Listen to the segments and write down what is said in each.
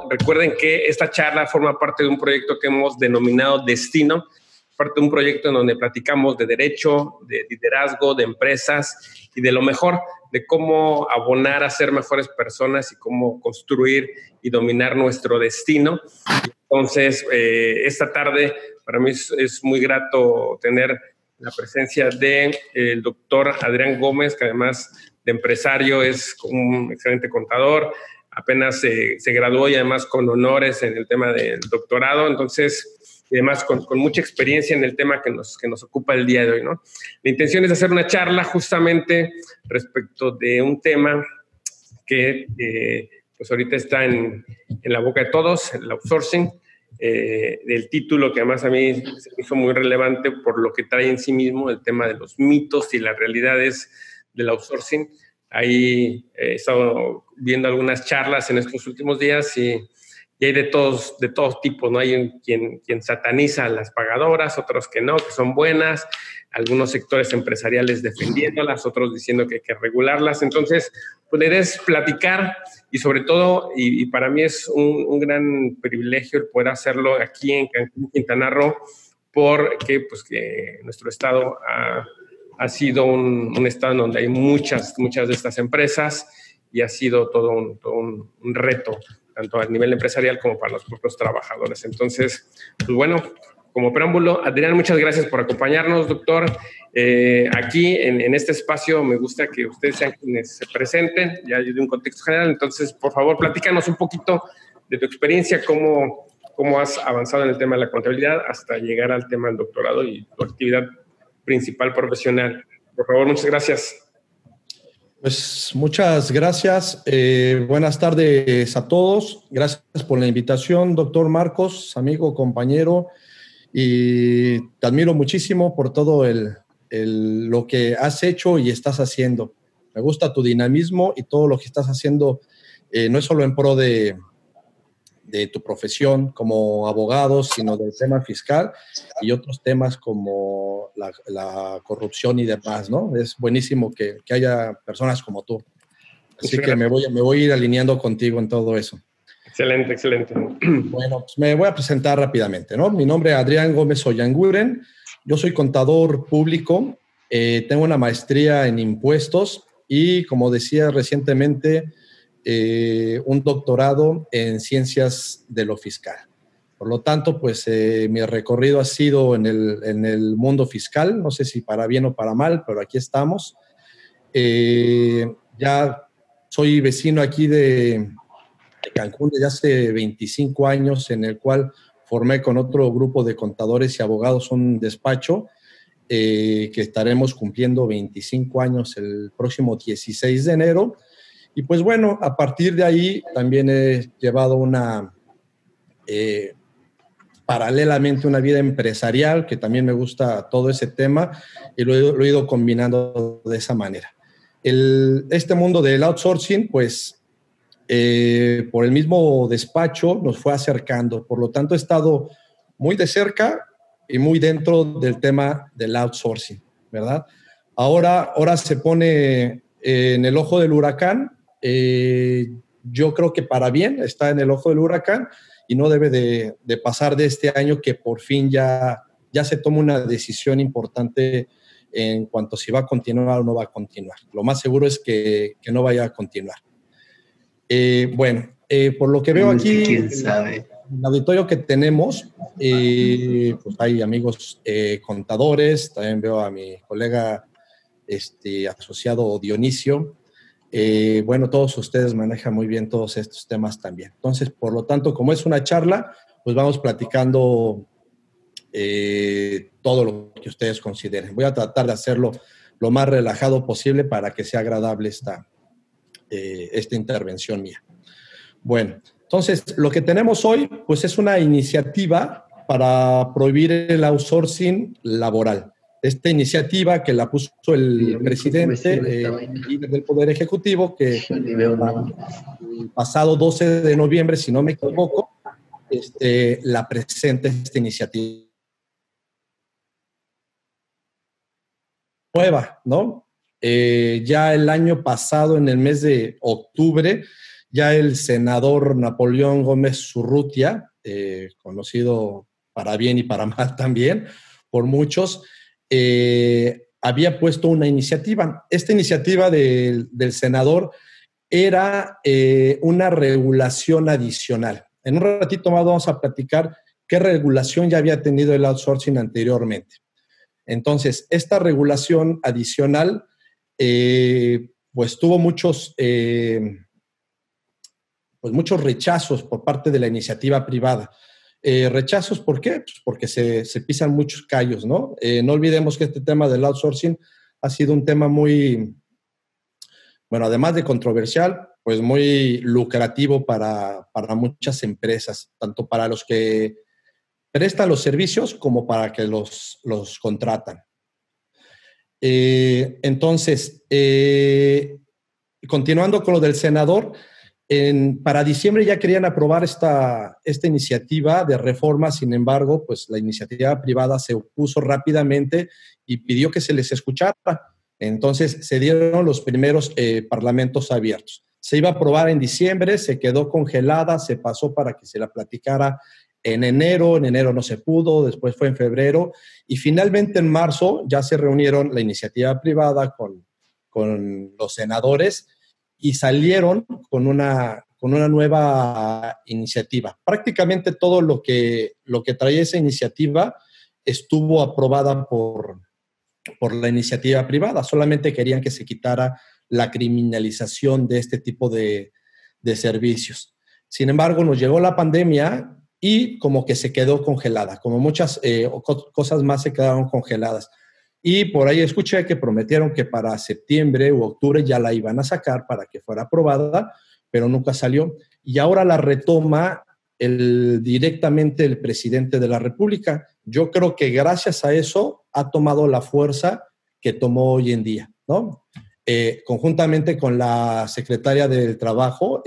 recuerden que esta charla forma parte de un proyecto que hemos denominado Destino, parte de un proyecto en donde platicamos de derecho, de liderazgo, de empresas y de lo mejor, de cómo abonar a ser mejores personas y cómo construir y dominar nuestro destino. Entonces, esta tarde para mí es muy grato tener la presencia del doctor Adrián Gómez, que además de empresario es un excelente contador, apenas se graduó y además con honores en el tema del doctorado, entonces, y además con mucha experiencia en el tema que nos ocupa el día de hoy, ¿no? La intención es hacer una charla justamente respecto de un tema que pues ahorita está en la boca de todos, el outsourcing, del título que además a mí se me hizo muy relevante por lo que trae en sí mismo el tema de los mitos y las realidades del outsourcing. Ahí he estado viendo algunas charlas en estos últimos días y hay de todos tipos, ¿no? Hay quien sataniza a las pagadoras, otros que no, que son buenas, algunos sectores empresariales defendiéndolas, otros diciendo que hay que regularlas. Entonces, pues la idea es platicar y sobre todo, y para mí es un gran privilegio el poder hacerlo aquí en Cancún, Quintana Roo, porque pues, que nuestro estado ha sido un estado en donde hay muchas de estas empresas y ha sido todo un reto, tanto a nivel empresarial como para los propios trabajadores. Entonces, pues bueno, como preámbulo, Adrián, muchas gracias por acompañarnos, doctor. Aquí en este espacio me gusta que ustedes sean quienes se presenten, ya de un contexto general. Entonces, por favor, platícanos un poquito de tu experiencia, cómo has avanzado en el tema de la contabilidad hasta llegar al tema del doctorado y tu actividad principal profesional. Por favor, muchas gracias. Pues muchas gracias. Buenas tardes a todos. Gracias por la invitación, doctor Marcos, amigo, compañero. Y te admiro muchísimo por todo lo que has hecho y estás haciendo. Me gusta tu dinamismo y todo lo que estás haciendo, no es solo en pro de tu profesión como abogado, sino del tema fiscal y otros temas como la corrupción y demás, ¿no? Es buenísimo que haya personas como tú. Así que me voy a ir alineando contigo en todo eso. Excelente, excelente. Bueno, pues me voy a presentar rápidamente, ¿no? Mi nombre es Adrián Gómez Ollanguren. Yo soy contador público, tengo una maestría en impuestos y, como decía recientemente, un doctorado en ciencias de lo fiscal. Por lo tanto, pues mi recorrido ha sido en el mundo fiscal, no sé si para bien o para mal, pero aquí estamos. Ya soy vecino aquí de Cancún desde hace 25 años, en el cual formé con otro grupo de contadores y abogados un despacho que estaremos cumpliendo 25 años el próximo 16 de enero. Y pues bueno, a partir de ahí también he llevado paralelamente una vida empresarial, que también me gusta todo ese tema, y lo he ido combinando de esa manera. Este mundo del outsourcing, pues por el mismo despacho nos fue acercando. Por lo tanto, he estado muy de cerca y muy dentro del tema del outsourcing, ¿verdad? Ahora se pone en el ojo del huracán. Yo creo que para bien está en el ojo del huracán y no debe de pasar de este año, que por fin ya se toma una decisión importante en cuanto a si va a continuar o no va a continuar. Lo más seguro es que no vaya a continuar. Por lo que veo aquí, ¿Quién sabe? el auditorio que tenemos, pues hay amigos contadores, también veo a mi colega asociado Dionisio. Todos ustedes manejan muy bien todos estos temas también. Entonces, por lo tanto, como es una charla, pues vamos platicando todo lo que ustedes consideren. Voy a tratar de hacerlo lo más relajado posible para que sea agradable esta intervención mía. Bueno, entonces, lo que tenemos hoy, pues es una iniciativa para prohibir el outsourcing laboral. Esta iniciativa que la puso el presidente líder del Poder Ejecutivo, que el pasado 12 de noviembre, si no me equivoco, la presenta esta iniciativa nueva, ¿no? Ya el año pasado, en el mes de octubre, ya el senador Napoleón Gómez Urrutia, conocido para bien y para mal también por muchos, había puesto una iniciativa. Esta iniciativa del senador era una regulación adicional. En un ratito más vamos a platicar qué regulación ya había tenido el outsourcing anteriormente. Entonces, esta regulación adicional pues tuvo muchos rechazos por parte de la iniciativa privada. ¿Rechazos por qué? Pues porque se pisan muchos callos, ¿no? No olvidemos que este tema del outsourcing ha sido un tema muy, bueno, además de controversial, pues muy lucrativo para muchas empresas, tanto para los que prestan los servicios como para que los contratan. Entonces, continuando con lo del senador, para diciembre ya querían aprobar esta iniciativa de reforma. Sin embargo, pues la iniciativa privada se opuso rápidamente y pidió que se les escuchara. Entonces se dieron los primeros parlamentos abiertos. Se iba a aprobar en diciembre, se quedó congelada, se pasó para que se la platicara en enero no se pudo, después fue en febrero y finalmente en marzo ya se reunieron la iniciativa privada con los senadores y salieron con una nueva iniciativa. Prácticamente todo lo que traía esa iniciativa estuvo aprobada por la iniciativa privada. Solamente querían que se quitara la criminalización de este tipo de servicios. Sin embargo, nos llegó la pandemia y como que se quedó congelada, como muchas cosas más se quedaron congeladas. Y por ahí escuché que prometieron que para septiembre u octubre ya la iban a sacar para que fuera aprobada, pero nunca salió. Y ahora la retoma directamente el presidente de la República. Yo creo que gracias a eso ha tomado la fuerza que tomó hoy en día, ¿no? Conjuntamente con la secretaria del Trabajo,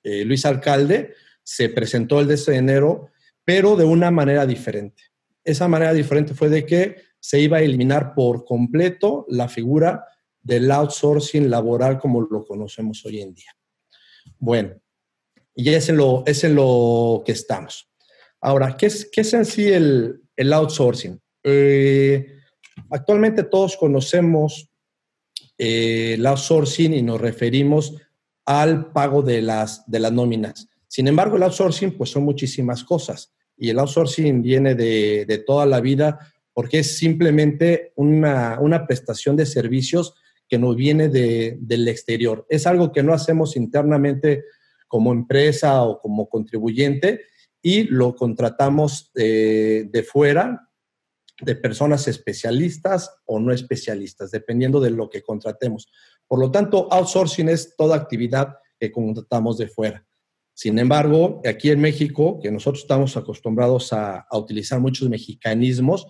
Luis Alcalde, se presentó el 10 de enero, pero de una manera diferente. Esa manera diferente fue de que se iba a eliminar por completo la figura del outsourcing laboral como lo conocemos hoy en día. Bueno, y es en lo que estamos. Ahora, ¿qué es en sí el outsourcing? Actualmente todos conocemos el outsourcing y nos referimos al pago de las nóminas. Sin embargo, el outsourcing pues son muchísimas cosas y el outsourcing viene de toda la vida porque es simplemente una prestación de servicios que nos viene del exterior. Es algo que no hacemos internamente como empresa o como contribuyente y lo contratamos de fuera, de personas especialistas o no especialistas, dependiendo de lo que contratemos. Por lo tanto, outsourcing es toda actividad que contratamos de fuera. Sin embargo, aquí en México, que nosotros estamos acostumbrados a utilizar muchos mexicanismos,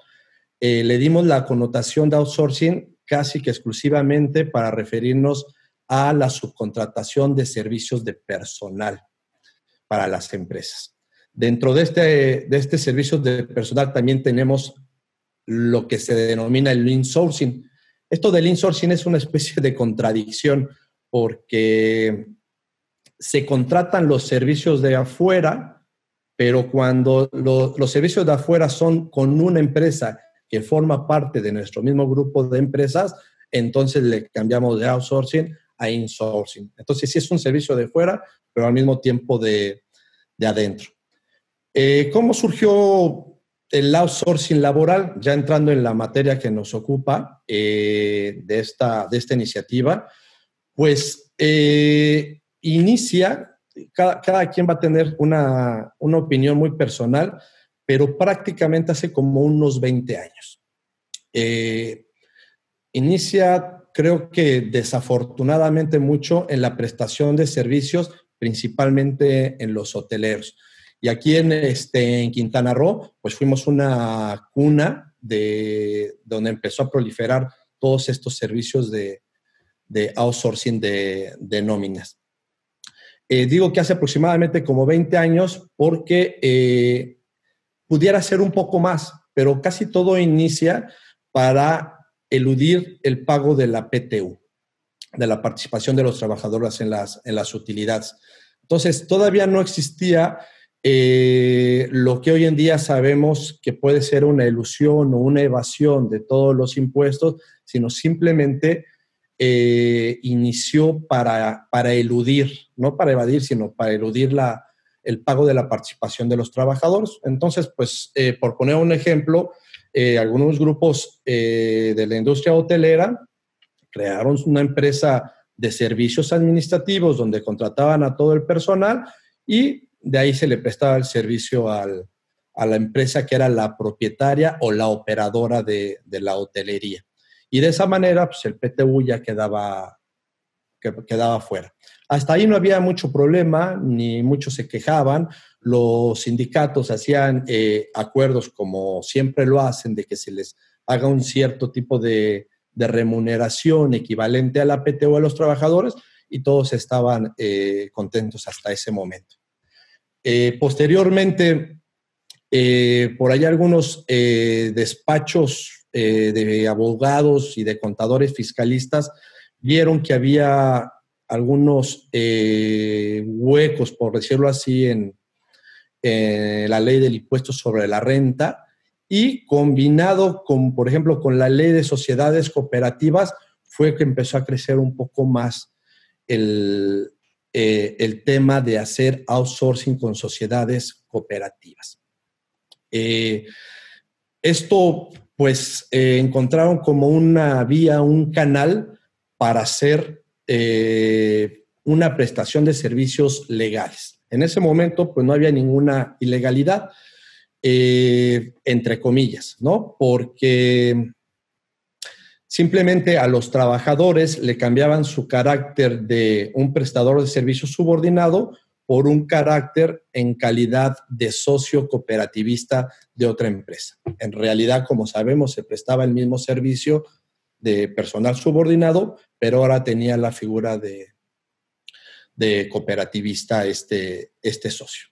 le dimos la connotación de outsourcing casi que exclusivamente para referirnos a la subcontratación de servicios de personal para las empresas. Dentro de este servicio de personal también tenemos lo que se denomina el insourcing. Esto del insourcing es una especie de contradicción porque se contratan los servicios de afuera, pero cuando los servicios de afuera son con una empresa que forma parte de nuestro mismo grupo de empresas, entonces le cambiamos de outsourcing a insourcing. Entonces sí es un servicio de fuera, pero al mismo tiempo de adentro. ¿Cómo surgió el outsourcing laboral? Ya entrando en la materia que nos ocupa de esta iniciativa, pues inicia, cada quien va a tener una opinión muy personal, pero prácticamente hace como unos 20 años. Inicia, creo que desafortunadamente mucho en la prestación de servicios, principalmente en los hoteleros. Y aquí en Quintana Roo, pues fuimos una cuna donde empezó a proliferar todos estos servicios de outsourcing de nóminas. Digo que hace aproximadamente como 20 años porque pudiera ser un poco más, pero casi todo inicia para eludir el pago de la PTU. de la participación de los trabajadores en las utilidades. Entonces, todavía no existía lo que hoy en día sabemos que puede ser una ilusión o una evasión de todos los impuestos, sino simplemente inició para eludir, no para evadir, sino para eludir el pago de la participación de los trabajadores. Entonces, pues, por poner un ejemplo, algunos grupos de la industria hotelera crearon una empresa de servicios administrativos donde contrataban a todo el personal y de ahí se le prestaba el servicio a la empresa que era la propietaria o la operadora de la hotelería. Y de esa manera, pues el PTU ya quedaba fuera. Hasta ahí no había mucho problema, ni muchos se quejaban. Los sindicatos hacían acuerdos, como siempre lo hacen, de que se les haga un cierto tipo de remuneración equivalente a la PTU a los trabajadores, y todos estaban contentos hasta ese momento. Posteriormente, por ahí algunos despachos de abogados y de contadores fiscalistas vieron que había algunos huecos, por decirlo así, en la ley del impuesto sobre la renta, y combinado con, por ejemplo, con la ley de sociedades cooperativas, fue que empezó a crecer un poco más el tema de hacer outsourcing con sociedades cooperativas. Esto, pues, encontraron como una vía, un canal para hacer una prestación de servicios legales. En ese momento, pues, no había ninguna ilegalidad, entre comillas, ¿no? Porque simplemente a los trabajadores le cambiaban su carácter de un prestador de servicios subordinado por un carácter en calidad de socio cooperativista de otra empresa. En realidad, como sabemos, se prestaba el mismo servicio de personal subordinado, pero ahora tenía la figura de cooperativista este socio.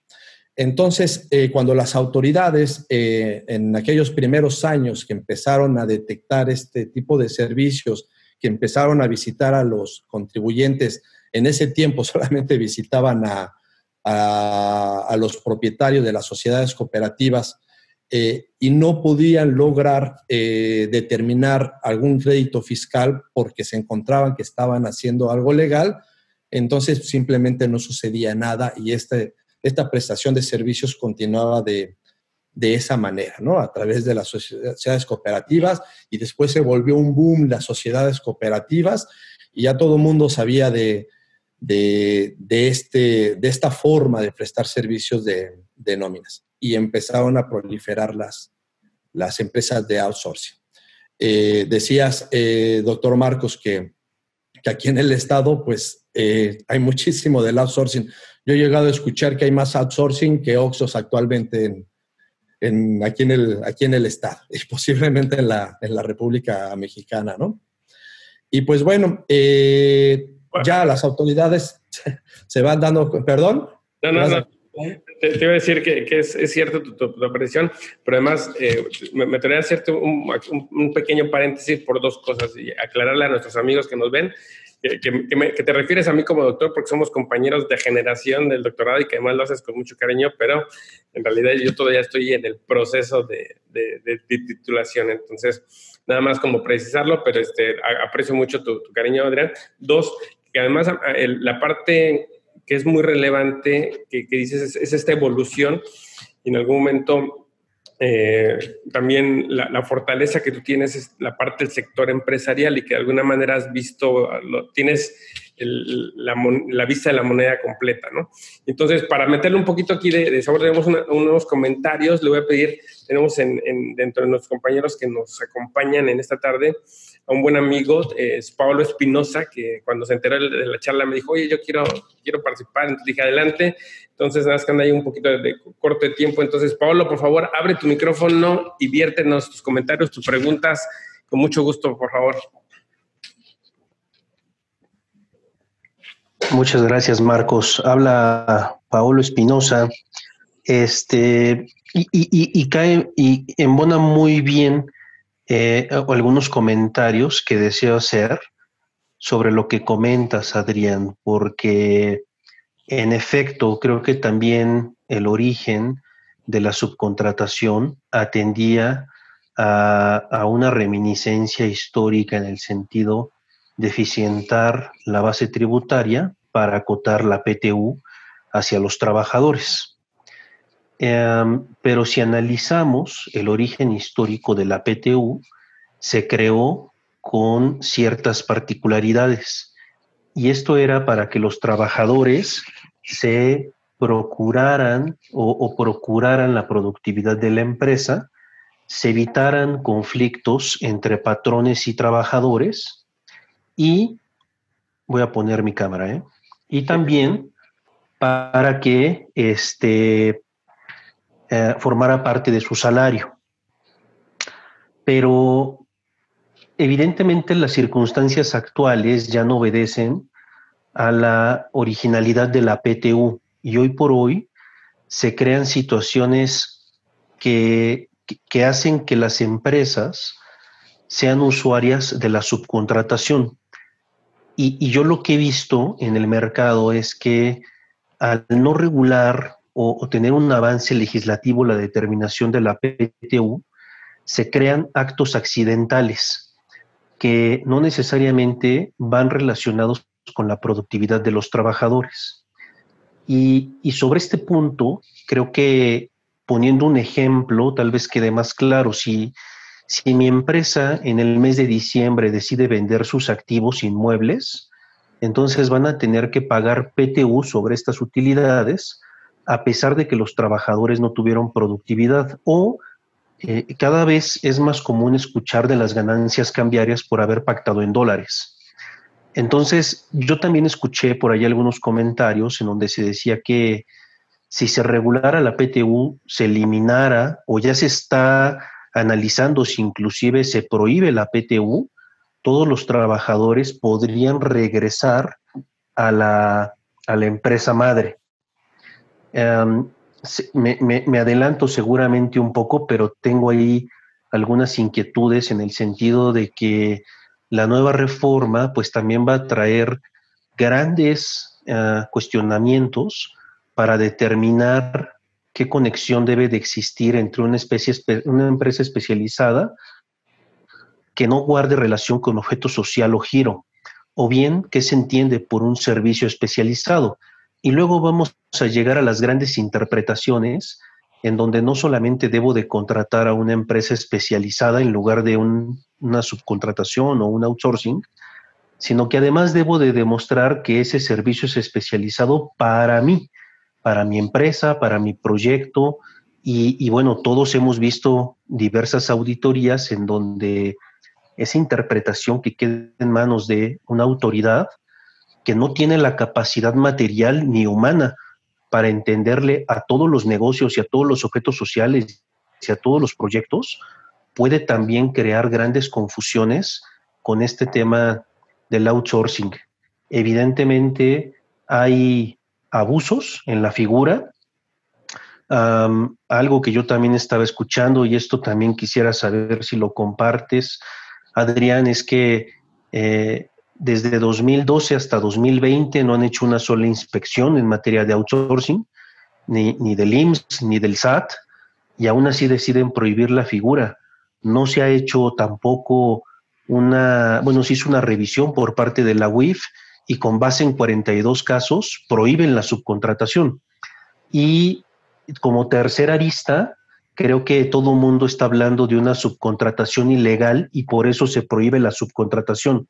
Entonces, cuando las autoridades, en aquellos primeros años que empezaron a detectar este tipo de servicios, que empezaron a visitar a los contribuyentes, en ese tiempo solamente visitaban a los propietarios de las sociedades cooperativas, y no podían lograr determinar algún crédito fiscal porque se encontraban que estaban haciendo algo legal. Entonces simplemente no sucedía nada, y esta prestación de servicios continuaba de esa manera, ¿no? A través de las sociedades cooperativas, y después se volvió un boom las sociedades cooperativas, y ya todo el mundo sabía de esta forma de prestar servicios de nóminas, y empezaron a proliferar las empresas de outsourcing. Decías, doctor Marcos, que aquí en el estado, pues, hay muchísimo del outsourcing. Yo he llegado a escuchar que hay más outsourcing que OXXOs actualmente aquí en el estado, y posiblemente en la República Mexicana, ¿no? Y pues bueno, ya las autoridades se van dando... ¿Perdón? No. Te iba a decir que es cierto tu apreciación, pero además me gustaría hacerte un pequeño paréntesis por dos cosas y aclararle a nuestros amigos que nos ven que te refieres a mí como doctor porque somos compañeros de generación del doctorado y que además lo haces con mucho cariño, pero en realidad yo todavía estoy en el proceso de titulación. Entonces, nada más como precisarlo, pero aprecio mucho tu cariño, Adrián. Dos, que además la parte que es muy relevante que dices es esta evolución, y en algún momento también la fortaleza que tú tienes es la parte del sector empresarial, y que de alguna manera has visto, tienes la vista de la moneda completa, ¿no? Entonces, para meterle un poquito aquí de sabor, tenemos unos comentarios. Le voy a pedir, tenemos dentro de nuestros compañeros que nos acompañan en esta tarde, a un buen amigo, es Pablo Espinosa, que cuando se enteró de la charla me dijo, oye, yo quiero participar. Entonces dije, adelante. Entonces, nada más que anda ahí un poquito de corto de tiempo. Entonces, Pablo, por favor, abre tu micrófono y viértenos tus comentarios, tus preguntas. Con mucho gusto, por favor. Muchas gracias, Marcos. Habla Paolo Espinosa, y cae y embona muy bien algunos comentarios que deseo hacer sobre lo que comentas, Adrián, porque en efecto creo que también el origen de la subcontratación atendía a una reminiscencia histórica en el sentido de eficientar la base tributaria para acotar la PTU hacia los trabajadores. Pero si analizamos el origen histórico de la PTU, se creó con ciertas particularidades. Y esto era para que los trabajadores se procuraran o procuraran la productividad de la empresa, se evitaran conflictos entre patrones y trabajadores y, voy a poner mi cámara, y también para que formara parte de su salario. Pero evidentemente las circunstancias actuales ya no obedecen a la originalidad de la PTU y hoy por hoy se crean situaciones que hacen que las empresas sean usuarias de la subcontratación. Y yo lo que he visto en el mercado es que al no regular o tener un avance legislativo la determinación de la PTU, se crean actos accidentales que no necesariamente van relacionados con la productividad de los trabajadores. Y sobre este punto, creo que poniendo un ejemplo, tal vez quede más claro, si mi empresa en el mes de diciembre decide vender sus activos inmuebles, entonces van a tener que pagar PTU sobre estas utilidades, a pesar de que los trabajadores no tuvieron productividad, o cada vez es más común escuchar de las ganancias cambiarias por haber pactado en dólares. Entonces, yo también escuché por ahí algunos comentarios en donde se decía que si se regulara la PTU, se eliminara o ya se está analizando si inclusive se prohíbe la PTU, todos los trabajadores podrían regresar a la empresa madre. Me adelanto seguramente un poco, pero tengo ahí algunas inquietudes en el sentido de que la nueva reforma pues también va a traer grandes cuestionamientos para determinar qué conexión debe de existir entre una empresa especializada que no guarde relación con objeto social o giro, o bien qué se entiende por un servicio especializado. Y luego vamos a llegar a las grandes interpretaciones en donde no solamente debo de contratar a una empresa especializada en lugar de una subcontratación o un outsourcing, sino que además debo de demostrar que ese servicio es especializado para mí, para mi empresa, para mi proyecto. Y bueno, todos hemos visto diversas auditorías en donde esa interpretación que queda en manos de una autoridad que no tiene la capacidad material ni humana para entenderle a todos los negocios y a todos los objetos sociales y a todos los proyectos, puede también crear grandes confusiones con este tema del outsourcing. Evidentemente hay abusos en la figura. Algo que yo también estaba escuchando, y esto también quisiera saber si lo compartes, Adrián, es que desde 2012 hasta 2020 no han hecho una sola inspección en materia de outsourcing, ni del IMSS, ni del SAT, y aún así deciden prohibir la figura. No se ha hecho tampoco se hizo una revisión por parte de la UIF y con base en 42 casos prohíben la subcontratación. Y como tercera arista, creo que todo el mundo está hablando de una subcontratación ilegal y por eso se prohíbe la subcontratación.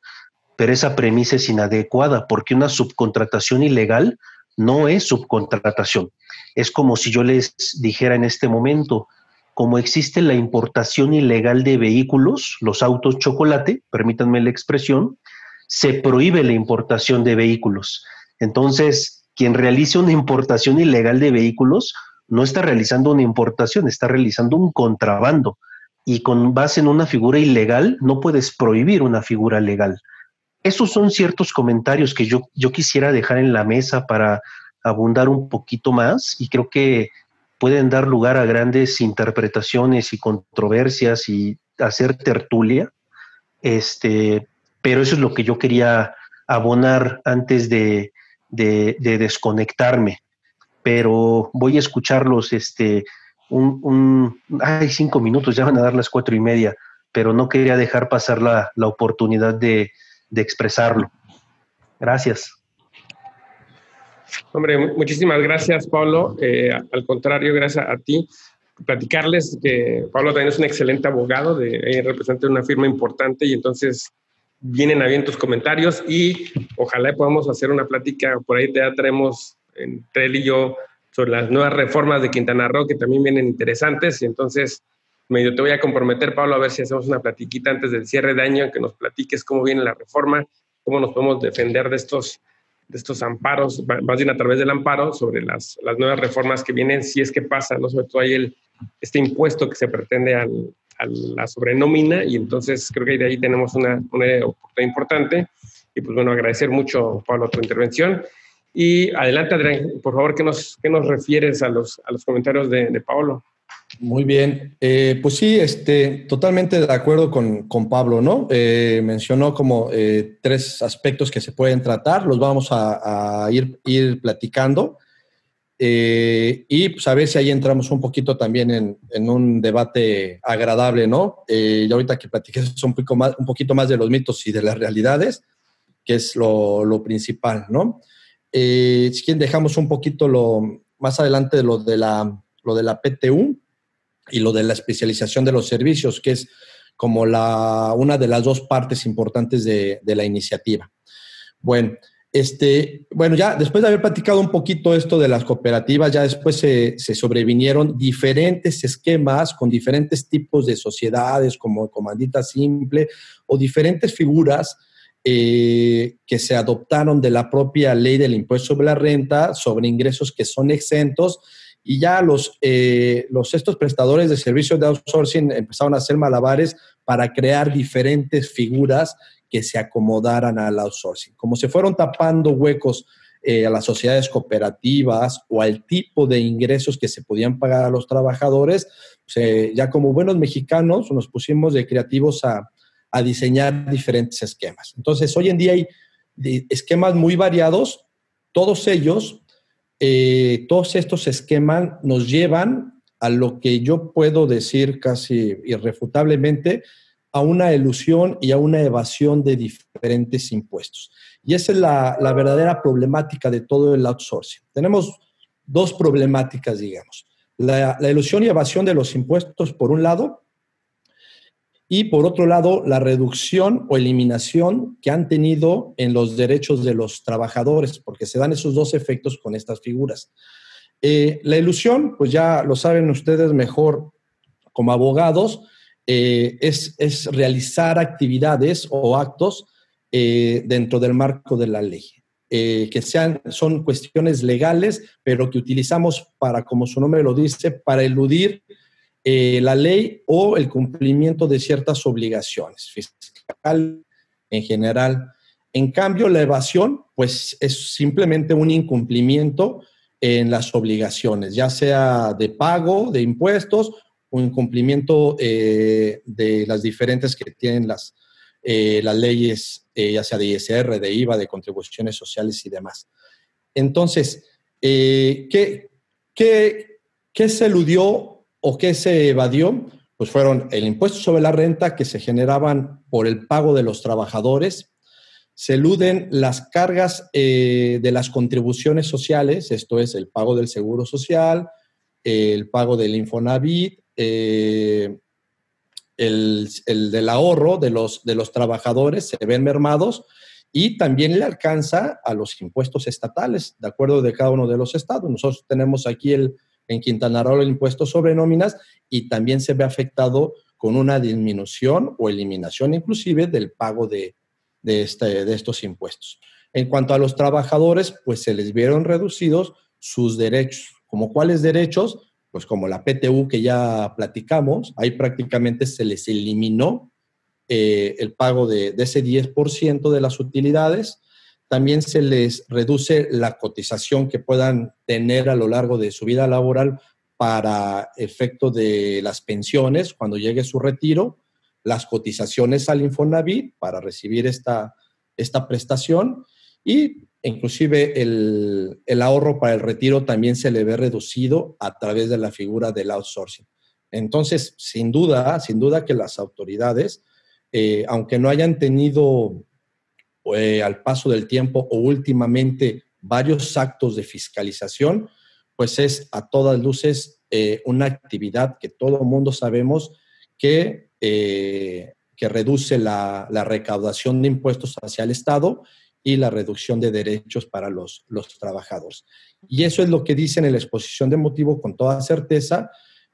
Pero esa premisa es inadecuada porque una subcontratación ilegal no es subcontratación. Es como si yo les dijera en este momento, como existe la importación ilegal de vehículos, los autos chocolate, permítanme la expresión, se prohíbe la importación de vehículos. Entonces, quien realice una importación ilegal de vehículos no está realizando una importación, está realizando un contrabando. Y con base en una figura ilegal, no puedes prohibir una figura legal. Esos son ciertos comentarios que yo quisiera dejar en la mesa para abundar un poquito más y creo que pueden dar lugar a grandes interpretaciones y controversias y hacer tertulia. Pero eso es lo que yo quería abonar antes de desconectarme, pero voy a escucharlos, ay, 5 minutos, ya van a dar las 4:30, pero no quería dejar pasar la oportunidad de expresarlo. Gracias. Hombre, muchísimas gracias, Pablo. Al contrario, gracias a ti. Platicarles que Pablo también es un excelente abogado, representa una firma importante, y entonces vienen a bien tus comentarios, y ojalá podamos hacer una plática, por ahí ya traemos entre él y yo sobre las nuevas reformas de Quintana Roo, que también vienen interesantes, y entonces medio te voy a comprometer, Pablo, a ver si hacemos una platiquita antes del cierre de año, que nos platiques cómo viene la reforma, cómo nos podemos defender de estos amparos, más bien a través del amparo, sobre las nuevas reformas que vienen, si es que pasa, ¿no? Sobre todo hay este impuesto que se pretende a la sobrenómina, y entonces creo que de ahí tenemos una oportunidad importante. Y pues bueno, agradecer mucho, Pablo, tu intervención. Y adelante, Adrián, por favor, ¿qué nos refieres a los comentarios de Pablo? Muy bien, pues sí, totalmente de acuerdo con Pablo, ¿no? Mencionó como 3 aspectos que se pueden tratar, los vamos a ir platicando, y pues a ver si ahí entramos un poquito también en un debate agradable, ¿no? Y ahorita que platiqué un poquito más de los mitos y de las realidades, que es lo principal, ¿no? Si quieren dejamos un poquito más adelante lo de la PTU, y lo de la especialización de los servicios, que es como una de las 2 partes importantes de la iniciativa. Bueno, ya después de haber platicado un poquito esto de las cooperativas, ya después se sobrevinieron diferentes esquemas con diferentes tipos de sociedades, como comandita simple, o diferentes figuras que se adoptaron de la propia ley del impuesto sobre la renta, sobre ingresos que son exentos. Y ya estos prestadores de servicios de outsourcing empezaron a hacer malabares para crear diferentes figuras que se acomodaran al outsourcing. Como se fueron tapando huecos a las sociedades cooperativas o al tipo de ingresos que se podían pagar a los trabajadores, ya como buenos mexicanos nos pusimos de creativos a diseñar diferentes esquemas. Entonces, hoy en día hay esquemas muy variados, todos estos esquemas nos llevan a lo que yo puedo decir casi irrefutablemente, a una elusión y a una evasión de diferentes impuestos. Y esa es la verdadera problemática de todo el outsourcing. Tenemos 2 problemáticas, digamos. La elusión y evasión de los impuestos, por un lado, y por otro lado, la reducción o eliminación que han tenido en los derechos de los trabajadores, porque se dan esos 2 efectos con estas figuras. La elusión, pues ya lo saben ustedes mejor como abogados, es realizar actividades o actos dentro del marco de la ley, que son cuestiones legales, pero que utilizamos para, como su nombre lo dice, para eludir la ley o el cumplimiento de ciertas obligaciones fiscales en general. En cambio, la evasión, pues, es simplemente un incumplimiento en las obligaciones, ya sea de pago de impuestos o incumplimiento de las diferentes que tienen las leyes, ya sea de ISR, de IVA, de contribuciones sociales y demás. Entonces, ¿qué se eludió o qué se evadió? Pues fueron el impuesto sobre la renta que se generaban por el pago de los trabajadores. Se eluden las cargas de las contribuciones sociales, esto es el pago del Seguro Social, el pago del Infonavit, el del ahorro de los trabajadores se ven mermados, y también le alcanza a los impuestos estatales, de acuerdo de cada uno de los estados. Nosotros tenemos aquí en Quintana Roo el impuesto sobre nóminas, y también se ve afectado con una disminución o eliminación inclusive del pago de estos impuestos. En cuanto a los trabajadores, pues se les vieron reducidos sus derechos. ¿Como cuáles derechos? Pues como la PTU que ya platicamos, ahí prácticamente se les eliminó el pago de ese 10% de las utilidades. También se les reduce la cotización que puedan tener a lo largo de su vida laboral para efecto de las pensiones cuando llegue su retiro, las cotizaciones al Infonavit para recibir esta esta prestación y inclusive el ahorro para el retiro también se le ve reducido a través de la figura del outsourcing. Entonces, sin duda que las autoridades, aunque no hayan tenido al paso del tiempo o últimamente varios actos de fiscalización, pues es a todas luces una actividad que todo el mundo sabemos que reduce la recaudación de impuestos hacia el Estado y la reducción de derechos para los trabajadores. Y eso es lo que dicen en la exposición de motivo con toda certeza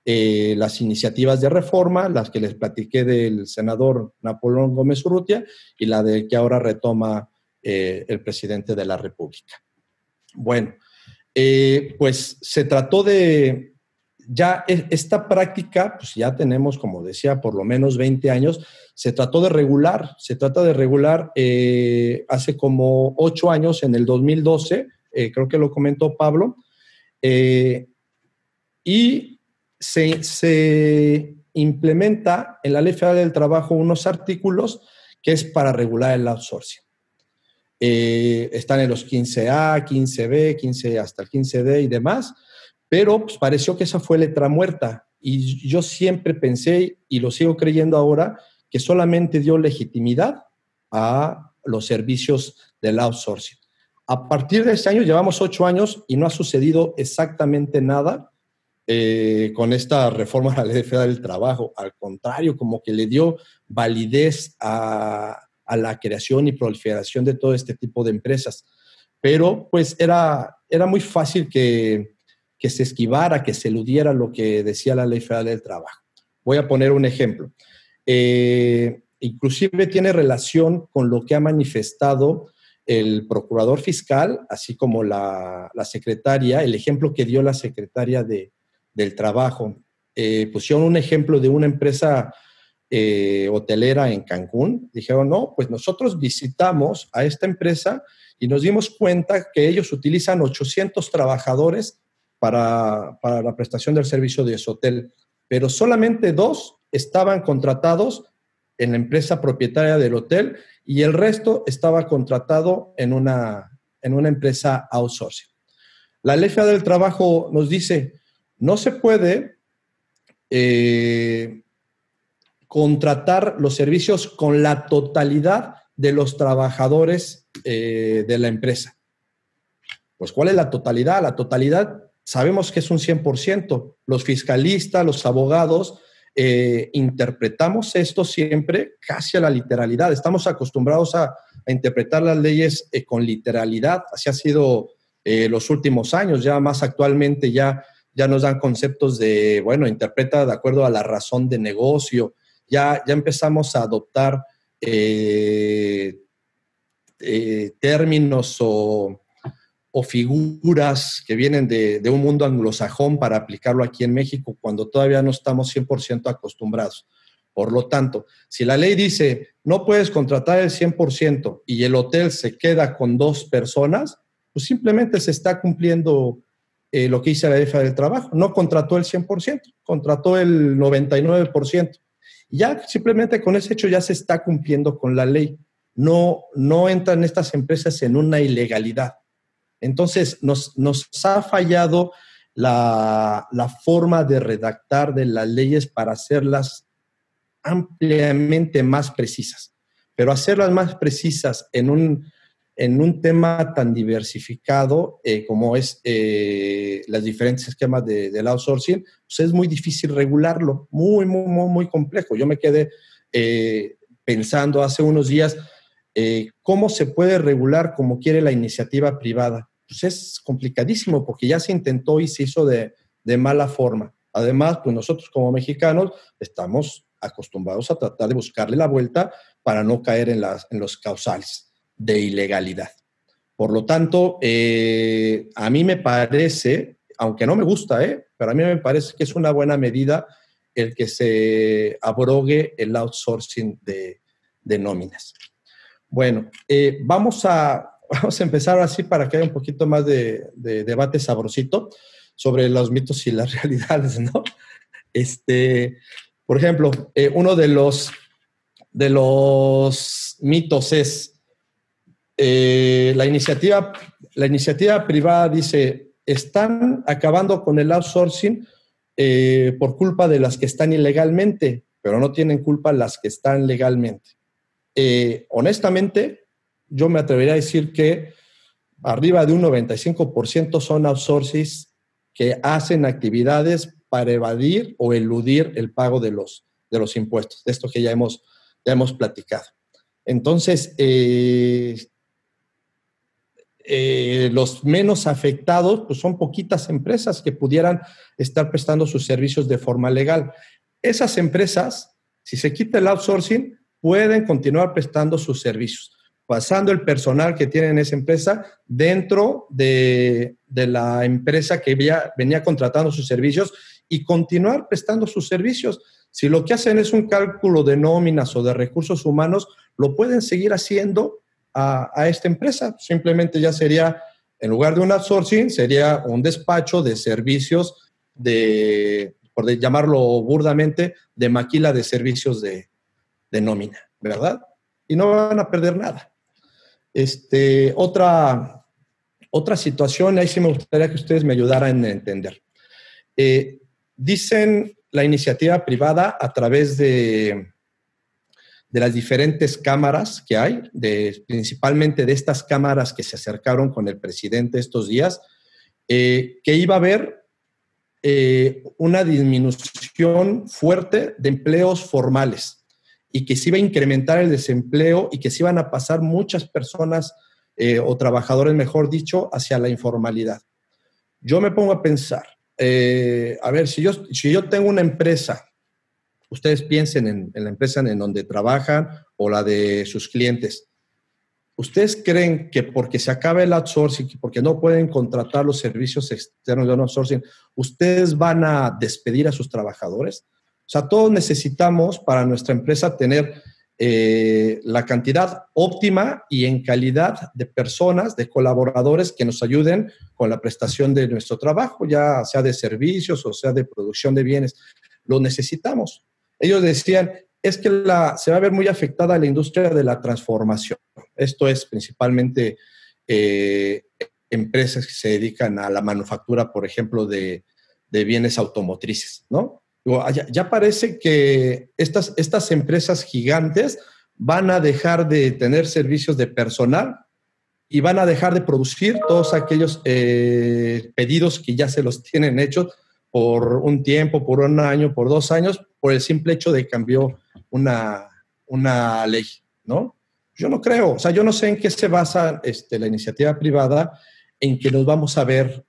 las iniciativas de reforma, las que les platiqué del senador Napoleón Gómez Urrutia y la de que ahora retoma el presidente de la República. Bueno, pues se trató de, ya esta práctica, pues ya tenemos, como decía, por lo menos 20 años, se trata de regular hace como 8 años, en el 2012, creo que lo comentó Pablo, y se implementa en la Ley Federal del Trabajo unos artículos que es para regular el outsourcing. Están en los 15A, 15B, 15 hasta el 15D y demás, pero pues pareció que esa fue letra muerta y yo siempre pensé, y lo sigo creyendo ahora, que solamente dio legitimidad a los servicios del outsourcing. A partir de este año, llevamos 8 años y no ha sucedido exactamente nada con esta reforma a la Ley Federal del Trabajo. Al contrario, como que le dio validez a la creación y proliferación de todo este tipo de empresas. Pero pues era muy fácil que se esquivara, que se eludiera lo que decía la Ley Federal del Trabajo. Voy a poner un ejemplo. Inclusive tiene relación con lo que ha manifestado el procurador fiscal, así como la secretaria, el ejemplo que dio la secretaria del Trabajo. Pusieron un ejemplo de una empresa hotelera en Cancún. Dijeron, no, pues nosotros visitamos a esta empresa y nos dimos cuenta que ellos utilizan 800 trabajadores para la prestación del servicio de ese hotel, pero solamente 2 estaban contratados en la empresa propietaria del hotel y el resto estaba contratado en una empresa outsourcing. La Ley Federal del Trabajo nos dice, no se puede contratar los servicios con la totalidad de los trabajadores de la empresa. Pues, ¿cuál es la totalidad? La totalidad sabemos que es un 100%. Los fiscalistas, los abogados, interpretamos esto siempre casi a la literalidad. Estamos acostumbrados a interpretar las leyes con literalidad. Así ha sido los últimos años. Ya más actualmente ya nos dan conceptos de, bueno, interpreta de acuerdo a la razón de negocio. Ya empezamos a adoptar términos o figuras que vienen de un mundo anglosajón para aplicarlo aquí en México cuando todavía no estamos 100% acostumbrados. Por lo tanto, si la ley dice no puedes contratar el 100% y el hotel se queda con 2 personas, pues simplemente se está cumpliendo lo que dice la Ley Federal del Trabajo. No contrató el 100%, contrató el 99%. Y ya simplemente con ese hecho ya se está cumpliendo con la ley. No entran estas empresas en una ilegalidad. Entonces, nos ha fallado la forma de redactar de las leyes para hacerlas ampliamente más precisas. Pero hacerlas más precisas en un tema tan diversificado como es los diferentes esquemas del outsourcing, pues es muy difícil regularlo, muy, muy, muy, muy complejo. Yo me quedé pensando hace unos días, ¿cómo se puede regular como quiere la iniciativa privada? Pues es complicadísimo porque ya se intentó y se hizo de mala forma. Además, pues nosotros como mexicanos estamos acostumbrados a tratar de buscarle la vuelta para no caer en los causales de ilegalidad. Por lo tanto, a mí me parece, aunque no me gusta, pero a mí me parece que es una buena medida el que se abrogue el outsourcing de nóminas. Bueno, vamos a empezar así para que haya un poquito más de debate sabrosito sobre los mitos y las realidades, ¿no? Por ejemplo, uno de los mitos es la iniciativa privada dice, están acabando con el outsourcing por culpa de las que están ilegalmente, pero no tienen culpa las que están legalmente. Honestamente, yo me atrevería a decir que arriba de un 95% son outsourcings que hacen actividades para evadir o eludir el pago de los impuestos, de esto que ya hemos platicado. Entonces, los menos afectados pues son poquitas empresas que pudieran estar prestando sus servicios de forma legal. Esas empresas, si se quita el outsourcing, pueden continuar prestando sus servicios, pasando el personal que tiene en esa empresa dentro de la empresa que venía contratando sus servicios y continuar prestando sus servicios. Si lo que hacen es un cálculo de nóminas o de recursos humanos, lo pueden seguir haciendo a esta empresa. Simplemente ya sería, en lugar de un outsourcing, sería un despacho de servicios por llamarlo burdamente, de maquila de servicios de nómina, ¿verdad? Y no van a perder nada. Otra situación, ahí sí me gustaría que ustedes me ayudaran a entender. Dicen la iniciativa privada a través de las diferentes cámaras que hay, principalmente de estas cámaras que se acercaron con el presidente estos días, que iba a haber una disminución fuerte de empleos formales y que se iba a incrementar el desempleo y que se iban a pasar muchas personas o trabajadores, mejor dicho, hacia la informalidad. Yo me pongo a pensar, a ver, si yo tengo una empresa, ustedes piensen en la empresa en donde trabajan o la de sus clientes. ¿Ustedes creen que porque se acaba el outsourcing, porque no pueden contratar los servicios externos de outsourcing, ustedes van a despedir a sus trabajadores? O sea, todos necesitamos para nuestra empresa tener la cantidad óptima y en calidad de personas, de colaboradores que nos ayuden con la prestación de nuestro trabajo, ya sea de servicios o sea de producción de bienes. Lo necesitamos. Ellos decían, es que se va a ver muy afectada la industria de la transformación. Esto es principalmente empresas que se dedican a la manufactura, por ejemplo, de bienes automotrices, ¿no? Ya parece que estas empresas gigantes van a dejar de tener servicios de personal y van a dejar de producir todos aquellos pedidos que ya se los tienen hechos por un tiempo, por un año, por 2 años, por el simple hecho de que cambió una ley, ¿no? Yo no creo, o sea, yo no sé en qué se basa la iniciativa privada en que nos vamos a ver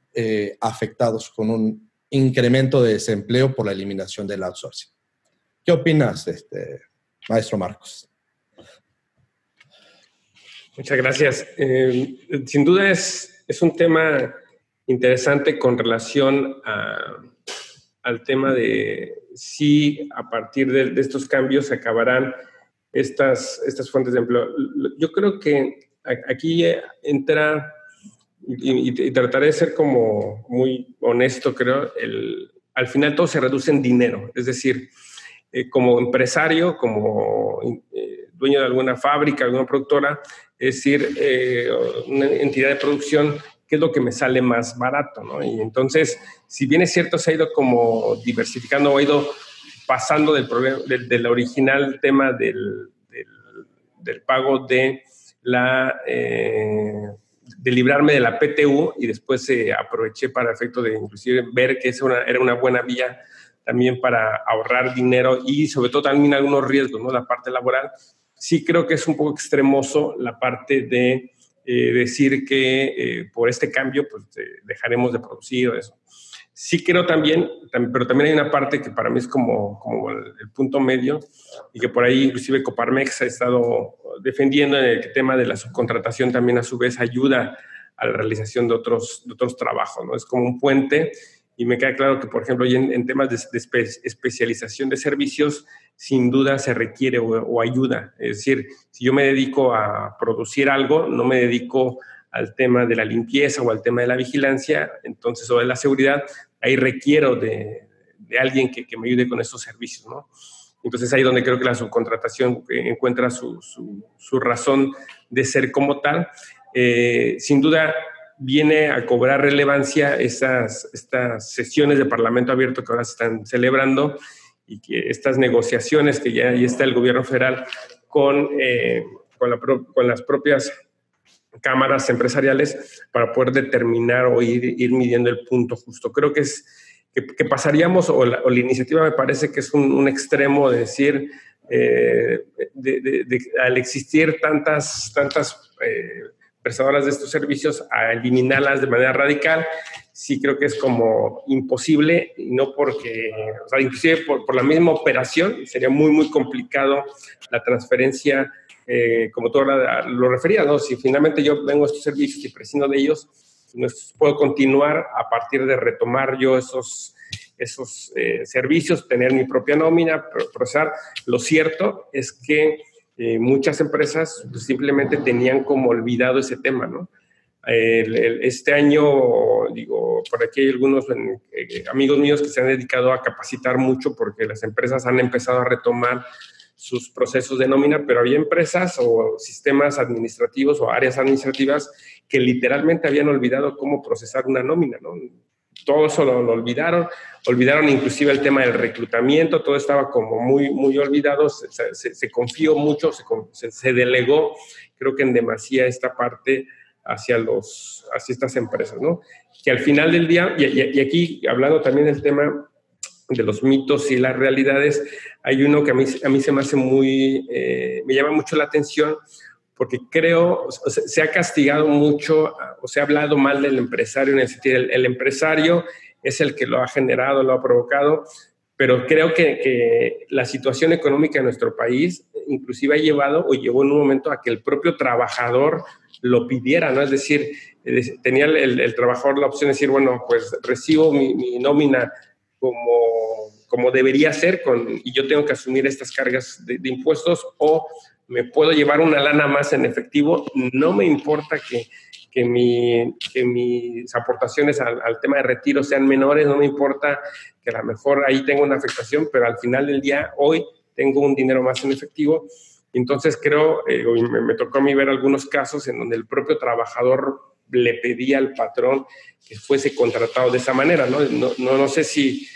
afectados con un incremento de desempleo por la eliminación del outsourcing. ¿Qué opinas, maestro Marcos? Muchas gracias. Sin duda es un tema interesante con relación al tema de si a partir de estos cambios se acabarán estas fuentes de empleo. Yo creo que aquí entra, y trataré de ser como muy honesto, creo, al final todo se reduce en dinero. Es decir, como empresario, como dueño de alguna fábrica, alguna productora, es decir, una entidad de producción, ¿qué es lo que me sale más barato, ¿no? Y entonces, si bien es cierto, se ha ido como diversificando, o ha ido pasando del original tema del pago de librarme de la PTU, y después aproveché para efecto de inclusive ver que era una buena vía también para ahorrar dinero y sobre todo también algunos riesgos, ¿no? La parte laboral. Sí creo que es un poco extremoso la parte de decir que por este cambio pues dejaremos de producir o eso. Sí creo también, pero también hay una parte que para mí es como el punto medio y que por ahí inclusive Coparmex ha estado defendiendo en el tema de la subcontratación, también a su vez ayuda a la realización de otros trabajos, ¿no? Es como un puente y me queda claro que, por ejemplo, en temas de especialización de servicios, sin duda se requiere o ayuda. Es decir, si yo me dedico a producir algo, no me dedico al tema de la limpieza o al tema de la vigilancia, entonces, o de la seguridad, ahí requiero de alguien que me ayude con estos servicios, ¿no? Entonces ahí donde creo que la subcontratación encuentra su razón de ser como tal. Sin duda viene a cobrar relevancia estas sesiones de Parlamento Abierto que ahora se están celebrando y que estas negociaciones que ya ahí está el gobierno federal con las propias cámaras empresariales para poder determinar o ir midiendo el punto justo. Creo que pasaríamos, o la iniciativa me parece que es un extremo de decir, al existir tantas prestadoras de estos servicios, a eliminarlas de manera radical, sí creo que es como imposible, y no porque, o sea, inclusive por la misma operación, sería muy, muy complicado la transferencia, como tú lo referías, ¿no? Si finalmente yo vengo a estos servicios y prescindo de ellos, no puedo continuar a partir de retomar yo esos servicios, tener mi propia nómina, procesar. Lo cierto es que muchas empresas pues, simplemente tenían como olvidado ese tema, ¿no? Este año, digo, por aquí hay algunos amigos míos que se han dedicado a capacitar mucho porque las empresas han empezado a retomar sus procesos de nómina, pero había empresas o sistemas administrativos o áreas administrativas que literalmente habían olvidado cómo procesar una nómina, ¿no? Todo eso lo olvidaron inclusive el tema del reclutamiento, todo estaba como muy, muy olvidado, se confió mucho, se delegó, creo que en demasía esta parte hacia estas empresas, ¿no? Que al final del día, y aquí hablando también del tema de los mitos y las realidades, hay uno que a mí se me hace me llama mucho la atención, porque creo, se ha castigado mucho, o se ha hablado mal del empresario, en el sentido, el empresario es el que lo ha generado, lo ha provocado, pero creo que la situación económica de nuestro país inclusive llevó en un momento a que el propio trabajador lo pidiera, ¿no? Es decir, tenía el trabajador la opción de decir, bueno, pues recibo mi nómina como debería ser, y yo tengo que asumir estas cargas de impuestos, o me puedo llevar una lana más en efectivo, no me importa que mis aportaciones al tema de retiro sean menores, no me importa que a lo mejor ahí tengo una afectación, pero al final del día, hoy tengo un dinero más en efectivo. Entonces creo, me tocó a mí ver algunos casos en donde el propio trabajador le pedía al patrón que fuese contratado de esa manera, ¿no? No sé si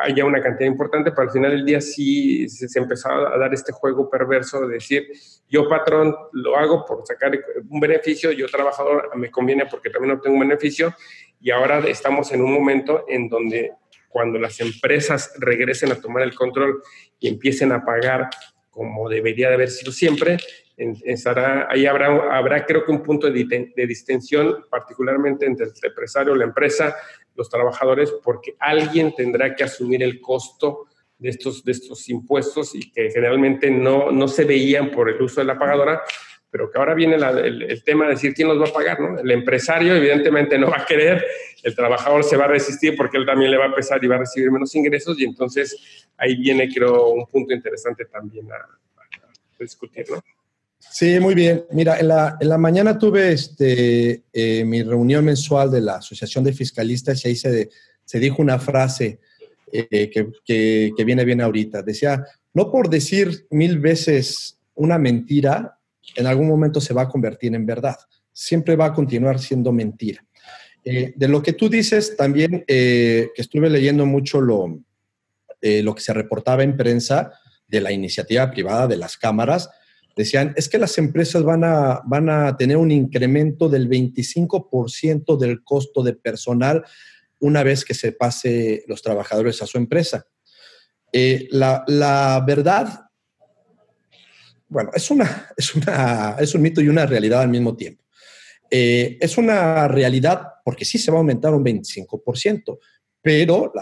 haya una cantidad importante, pero al final del día sí se empezó a dar este juego perverso de decir, yo patrón lo hago por sacar un beneficio, yo trabajador me conviene porque también obtengo un beneficio, y ahora estamos en un momento en donde cuando las empresas regresen a tomar el control y empiecen a pagar como debería de haber sido siempre, ahí habrá creo que un punto de distensión, particularmente entre el empresario, la empresa, los trabajadores, porque alguien tendrá que asumir el costo de estos impuestos, y que generalmente no se veían por el uso de la pagadora, pero que ahora viene el tema de decir quién los va a pagar, ¿no? El empresario evidentemente no va a querer, el trabajador se va a resistir porque él también le va a pesar y va a recibir menos ingresos, y entonces ahí viene, creo, un punto interesante también a discutir, ¿no? Sí, muy bien. Mira, en la mañana tuve mi reunión mensual de la Asociación de Fiscalistas, y ahí se dijo una frase que viene bien ahorita. Decía, no por decir 1000 veces una mentira, en algún momento se va a convertir en verdad. Siempre va a continuar siendo mentira. De lo que tú dices, también que estuve leyendo mucho lo que se reportaba en prensa de la iniciativa privada de las cámaras, decían, es que las empresas van a tener un incremento del 25% del costo de personal una vez que se pase los trabajadores a su empresa. La verdad, bueno, es un mito y una realidad al mismo tiempo. Es una realidad porque sí se va a aumentar un 25%, pero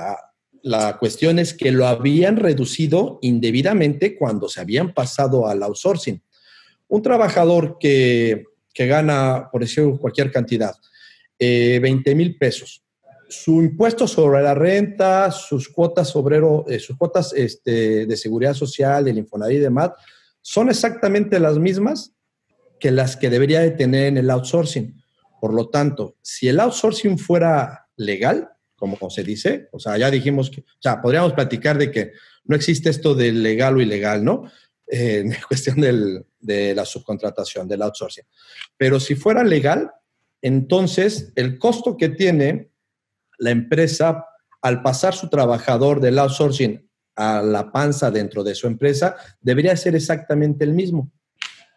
la cuestión es que lo habían reducido indebidamente cuando se habían pasado al outsourcing. Un trabajador que gana, por decir cualquier cantidad, 20,000 pesos, su impuesto sobre la renta, sus cuotas de seguridad social, el Infonavit y demás, son exactamente las mismas que las que debería de tener en el outsourcing. Por lo tanto, si el outsourcing fuera legal, como se dice, o sea, ya dijimos que, o sea, podríamos platicar de que no existe esto de legal o ilegal, ¿no? En cuestión de la subcontratación, del outsourcing. Pero si fuera legal, entonces el costo que tiene la empresa al pasar su trabajador del outsourcing a la panza dentro de su empresa debería ser exactamente el mismo.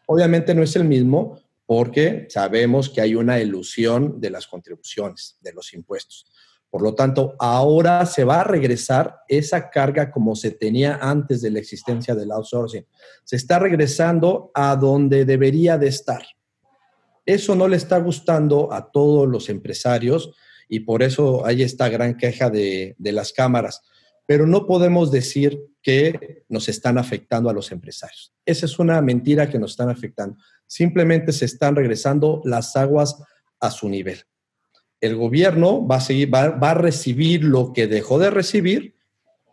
Obviamente no es el mismo porque sabemos que hay una elusión de las contribuciones, de los impuestos. Por lo tanto, ahora se va a regresar esa carga como se tenía antes de la existencia del outsourcing. Se está regresando a donde debería de estar. Eso no le está gustando a todos los empresarios y por eso hay esta gran queja de las cámaras. Pero no podemos decir que nos están afectando a los empresarios. Esa es una mentira que nos están afectando. Simplemente se están regresando las aguas a su nivel. El gobierno va a recibir lo que dejó de recibir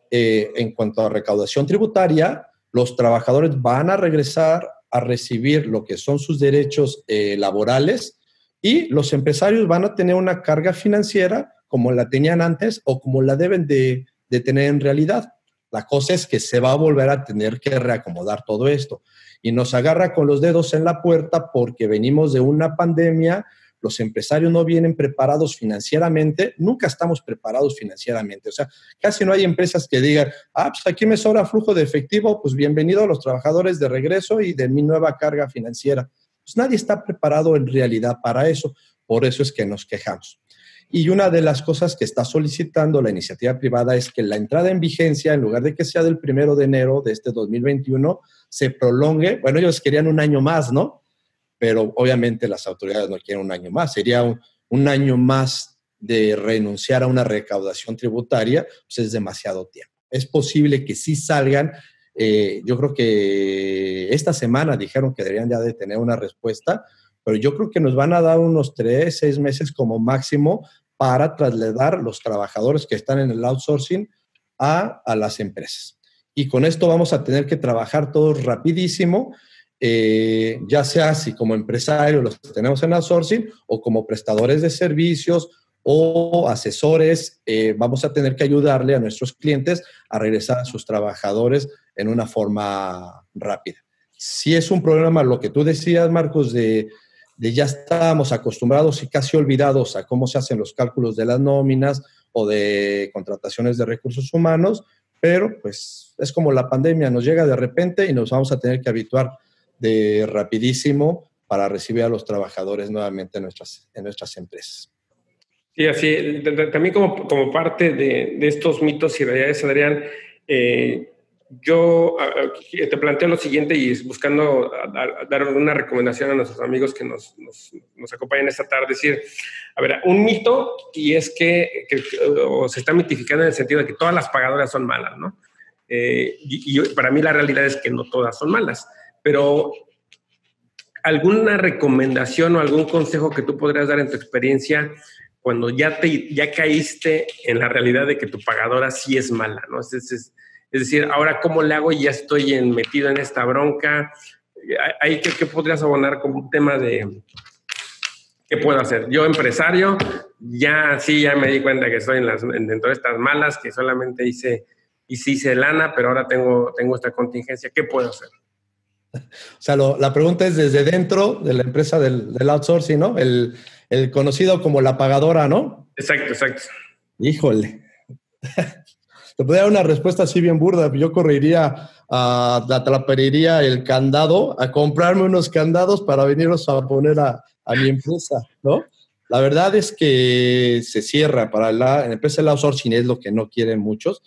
en cuanto a recaudación tributaria. Los trabajadores van a regresar a recibir lo que son sus derechos laborales y los empresarios van a tener una carga financiera como la tenían antes o como la deben de tener en realidad. La cosa es que se va a volver a tener que reacomodar todo esto y nos agarra con los dedos en la puerta porque venimos de una pandemia. Los empresarios no vienen preparados financieramente, nunca estamos preparados financieramente. O sea, casi no hay empresas que digan, pues aquí me sobra flujo de efectivo, pues bienvenido a los trabajadores de regreso y de mi nueva carga financiera. Pues nadie está preparado en realidad para eso, por eso es que nos quejamos. Y una de las cosas que está solicitando la iniciativa privada es que la entrada en vigencia, en lugar de que sea del 1 de enero de este 2021, se prolongue. Bueno, ellos querían un año más, ¿no? Pero obviamente las autoridades no quieren un año más. Sería un año más de renunciar a una recaudación tributaria, pues es demasiado tiempo. Es posible que sí salgan. Yo creo que esta semana dijeron que deberían ya de tener una respuesta, pero yo creo que nos van a dar unos 3, 6 meses como máximo para trasladar los trabajadores que están en el outsourcing a las empresas. Y con esto vamos a tener que trabajar todos rapidísimo, ya sea si como empresarios los tenemos en outsourcing o como prestadores de servicios o asesores, vamos a tener que ayudarle a nuestros clientes a regresar a sus trabajadores en una forma rápida. Si es un problema, lo que tú decías, Marcos, de ya estábamos acostumbrados y casi olvidados a cómo se hacen los cálculos de las nóminas o de contrataciones de recursos humanos, pero pues es como la pandemia, nos llega de repente y nos vamos a tener que habituar de rapidísimo para recibir a los trabajadores nuevamente en nuestras empresas. Sí, así, también como parte de estos mitos y realidades, Adrián, yo te planteo lo siguiente y buscando dar una recomendación a nuestros amigos que nos acompañan esta tarde, decir, a ver, un mito, y es que se está mitificando en el sentido de que todas las pagadoras son malas, ¿no? Y para mí la realidad es que no todas son malas, pero ¿alguna recomendación o algún consejo que tú podrías dar en tu experiencia cuando ya caíste en la realidad de que tu pagadora sí es mala, ¿no? Es decir, ahora ¿cómo le hago? Ya estoy metido en esta bronca. ¿Qué podrías abonar como un tema de qué puedo hacer? Yo, empresario, ya me di cuenta que estoy dentro de estas malas, que solamente hice lana, pero ahora tengo esta contingencia. ¿Qué puedo hacer? O sea, la pregunta es desde dentro de la empresa del outsourcing, ¿no? El conocido como la pagadora, ¿no? Exacto. Híjole. Te podría dar una respuesta así bien burda. Yo correría a la trapería El Candado a comprarme unos candados para venirlos a poner a mi empresa, ¿no? La verdad es que se cierra para la empresa del outsourcing, es lo que no quieren muchos,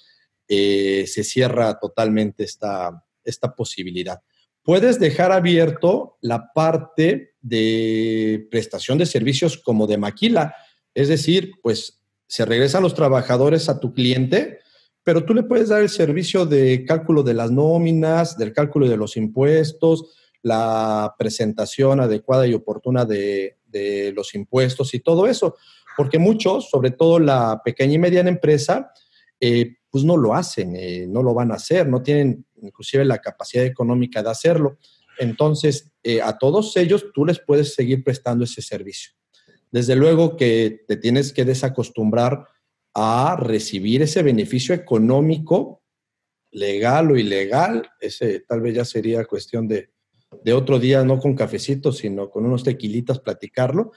se cierra totalmente esta posibilidad. Puedes dejar abierto la parte de prestación de servicios como de maquila, es decir, pues se regresan los trabajadores a tu cliente, pero tú le puedes dar el servicio de cálculo de las nóminas, del cálculo de los impuestos, la presentación adecuada y oportuna de los impuestos y todo eso, porque muchos, sobre todo la pequeña y mediana empresa, pues no lo hacen, no lo van a hacer, no tienen inclusive la capacidad económica de hacerlo. Entonces, a todos ellos tú les puedes seguir prestando ese servicio. Desde luego que te tienes que desacostumbrar a recibir ese beneficio económico legal o ilegal, ese tal vez ya sería cuestión de otro día, no con cafecito, sino con unos tequilitas platicarlo,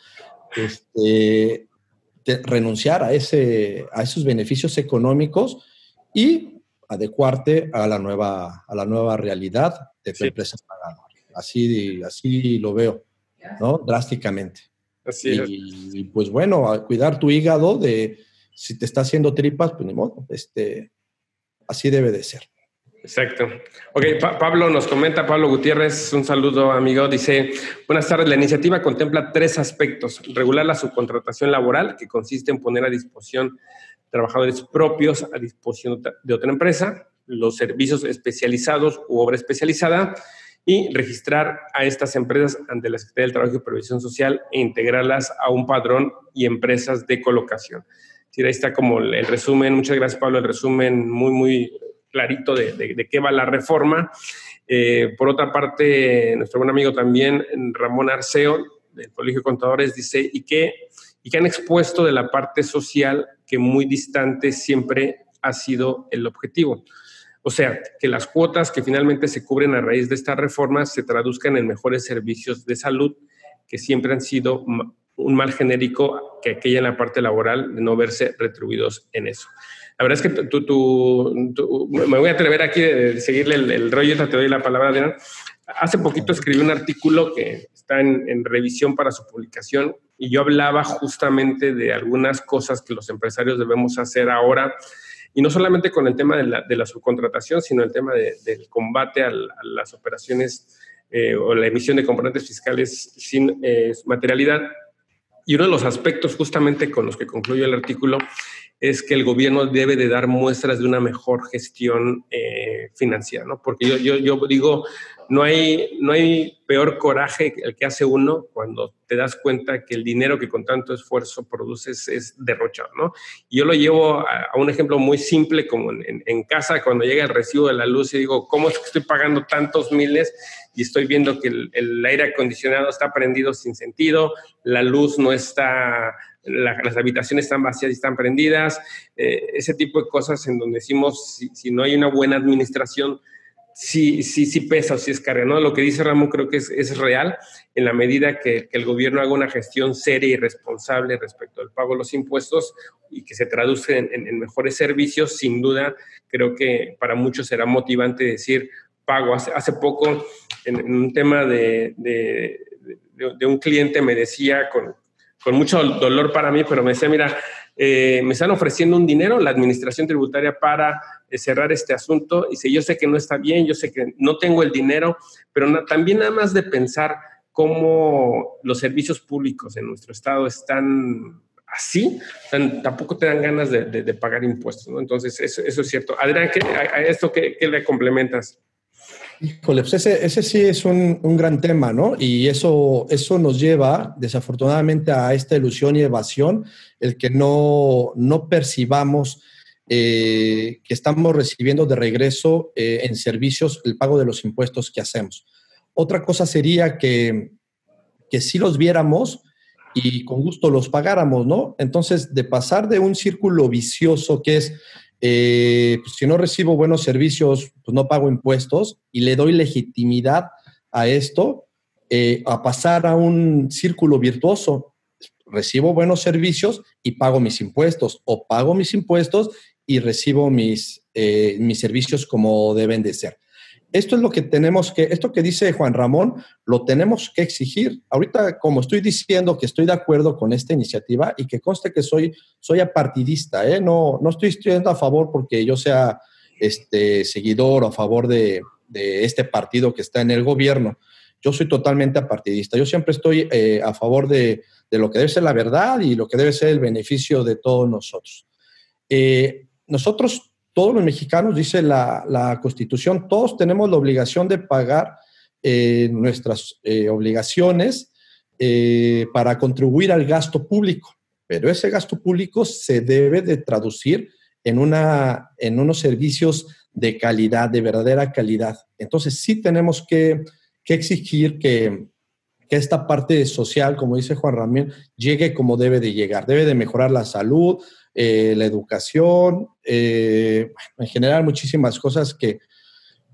renunciar a esos beneficios económicos y adecuarte a la nueva realidad de tu empresa pagada. Así lo veo, ¿no? Drásticamente. Así es. Y pues bueno, a cuidar tu hígado de si te está haciendo tripas, pues ni modo, así debe de ser. Exacto. Ok, Pablo nos comenta, Pablo Gutiérrez, un saludo, amigo. Dice, buenas tardes, la iniciativa contempla 3 aspectos. Regular la subcontratación laboral, que consiste en poner a disposición trabajadores propios a disposición de otra empresa, los servicios especializados u obra especializada, y registrar a estas empresas ante la Secretaría del Trabajo y Previsión Social e integrarlas a un padrón y empresas de colocación. Sí, ahí está como el resumen. Muchas gracias, Pablo, el resumen muy, muy clarito de qué va la reforma. Por otra parte, nuestro buen amigo también, Ramón Arceo, del Colegio de Contadores, dice, ¿y qué han expuesto de la parte social que muy distante siempre ha sido el objetivo? O sea, que las cuotas que finalmente se cubren a raíz de esta reforma se traduzcan en mejores servicios de salud, que siempre han sido un mal genérico que aquella en la parte laboral de no verse retribuidos en eso. La verdad es que me voy a atrever aquí de seguirle el rollo, te doy la palabra, Adrián. Hace poquito escribí un artículo que está en revisión para su publicación y yo hablaba justamente de algunas cosas que los empresarios debemos hacer ahora, y no solamente con el tema de la subcontratación, sino el tema del combate a las operaciones o la emisión de componentes fiscales sin materialidad. Y uno de los aspectos justamente con los que concluyo el artículo es que el gobierno debe de dar muestras de una mejor gestión financiera, ¿no? Porque yo digo, no hay peor coraje el que hace uno cuando te das cuenta que el dinero que con tanto esfuerzo produces es derrochado, ¿no? Y yo lo llevo a un ejemplo muy simple, como en casa, cuando llega el recibo de la luz y digo, ¿cómo es que estoy pagando tantos miles y estoy viendo que el aire acondicionado está prendido sin sentido, la luz no está, las habitaciones están vacías y están prendidas, ese tipo de cosas en donde decimos, si no hay una buena administración, sí pesa o sí es carga, ¿no? Lo que dice Ramón creo que es real, en la medida que el gobierno haga una gestión seria y responsable respecto al pago de los impuestos y que se traduzca en mejores servicios, sin duda creo que para muchos será motivante decir, pago. Hace poco, en un tema de un cliente me decía, con mucho dolor para mí, pero me decía, mira, me están ofreciendo un dinero, la administración tributaria, para cerrar este asunto. Y si yo sé que no está bien, yo sé que no tengo el dinero, pero también nada más de pensar cómo los servicios públicos en nuestro estado están así, tampoco te dan ganas de pagar impuestos, ¿no? Entonces, eso es cierto. Adrián, ¿a esto qué le complementas? Híjole, pues ese sí es un gran tema, ¿no? Y eso nos lleva, desafortunadamente, a esta ilusión y evasión, el que no percibamos que estamos recibiendo de regreso en servicios el pago de los impuestos que hacemos. Otra cosa sería que sí los viéramos y con gusto los pagáramos, ¿no? Entonces, de pasar de un círculo vicioso que es pues si no recibo buenos servicios, pues no pago impuestos y le doy legitimidad a esto, a pasar a un círculo virtuoso. Recibo buenos servicios y pago mis impuestos, o pago mis impuestos y recibo mis servicios como deben de ser. Esto es lo que esto que dice Juan Ramón, lo tenemos que exigir. Ahorita, como estoy diciendo que estoy de acuerdo con esta iniciativa y que conste que soy apartidista, no estoy a favor porque yo sea seguidor o a favor de este partido que está en el gobierno. Yo soy totalmente apartidista. Yo siempre estoy a favor de lo que debe ser la verdad y lo que debe ser el beneficio de todos nosotros. Nosotros, todos los mexicanos, dice la Constitución, todos tenemos la obligación de pagar nuestras obligaciones para contribuir al gasto público, pero ese gasto público se debe de traducir en unos servicios de calidad, de verdadera calidad. Entonces sí tenemos que exigir que esta parte social, como dice Juan Ramón, llegue como debe de llegar. Debe de mejorar la salud, la educación, en general muchísimas cosas que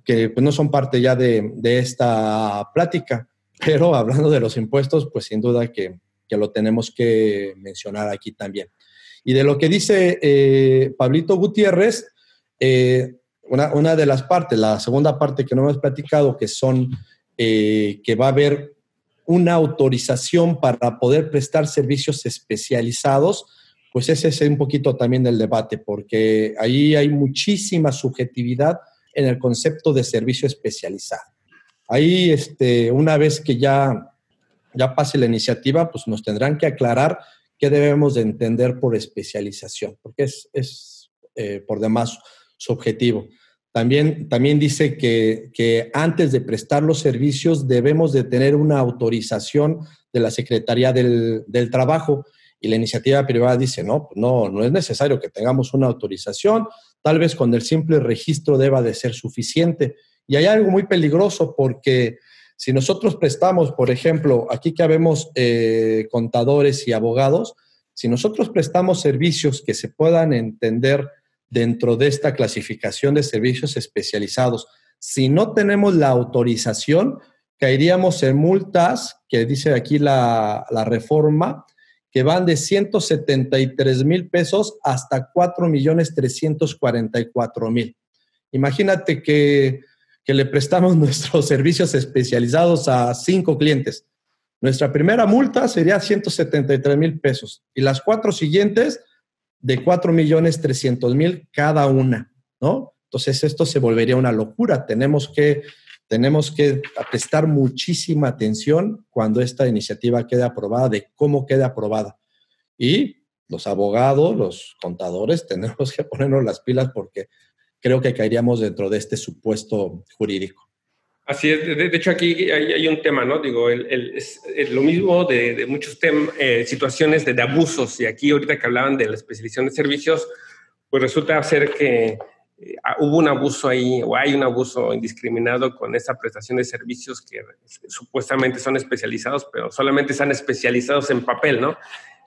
pues no son parte ya de esta plática. Pero hablando de los impuestos, pues sin duda que lo tenemos que mencionar aquí también. Y de lo que dice Pablito Gutiérrez, una de las partes, la segunda parte que no hemos platicado, que son que va a haber una autorización para poder prestar servicios especializados, pues ese es un poquito también el debate, porque ahí hay muchísima subjetividad en el concepto de servicio especializado. Ahí, una vez que ya pase la iniciativa, pues nos tendrán que aclarar qué debemos de entender por especialización, porque es por demás subjetivo. También dice que antes de prestar los servicios debemos de tener una autorización de la Secretaría del Trabajo, y la iniciativa privada dice, no es necesario que tengamos una autorización, tal vez con el simple registro deba de ser suficiente. Y hay algo muy peligroso, porque si nosotros prestamos, por ejemplo, aquí que habemos contadores y abogados, si nosotros prestamos servicios que se puedan entender dentro de esta clasificación de servicios especializados, si no tenemos la autorización, caeríamos en multas, que dice aquí la reforma, que van de 173,000 pesos hasta 4,344,000. Imagínate que le prestamos nuestros servicios especializados a 5 clientes. Nuestra primera multa sería 173,000 pesos y las 4 siguientes de 4,300,000 cada una, ¿no? Entonces esto se volvería una locura. Tenemos que prestar muchísima atención cuando esta iniciativa quede aprobada, de cómo quede aprobada. Y los abogados, los contadores, tenemos que ponernos las pilas, porque creo que caeríamos dentro de este supuesto jurídico. Así es. De hecho, aquí hay un tema, ¿no? Digo, es lo mismo de muchos situaciones de abusos. Y aquí, ahorita que hablaban de la especialización de servicios, pues resulta ser que hubo un abuso ahí, o hay un abuso indiscriminado con esa prestación de servicios que supuestamente son especializados, pero solamente están especializados en papel, ¿no?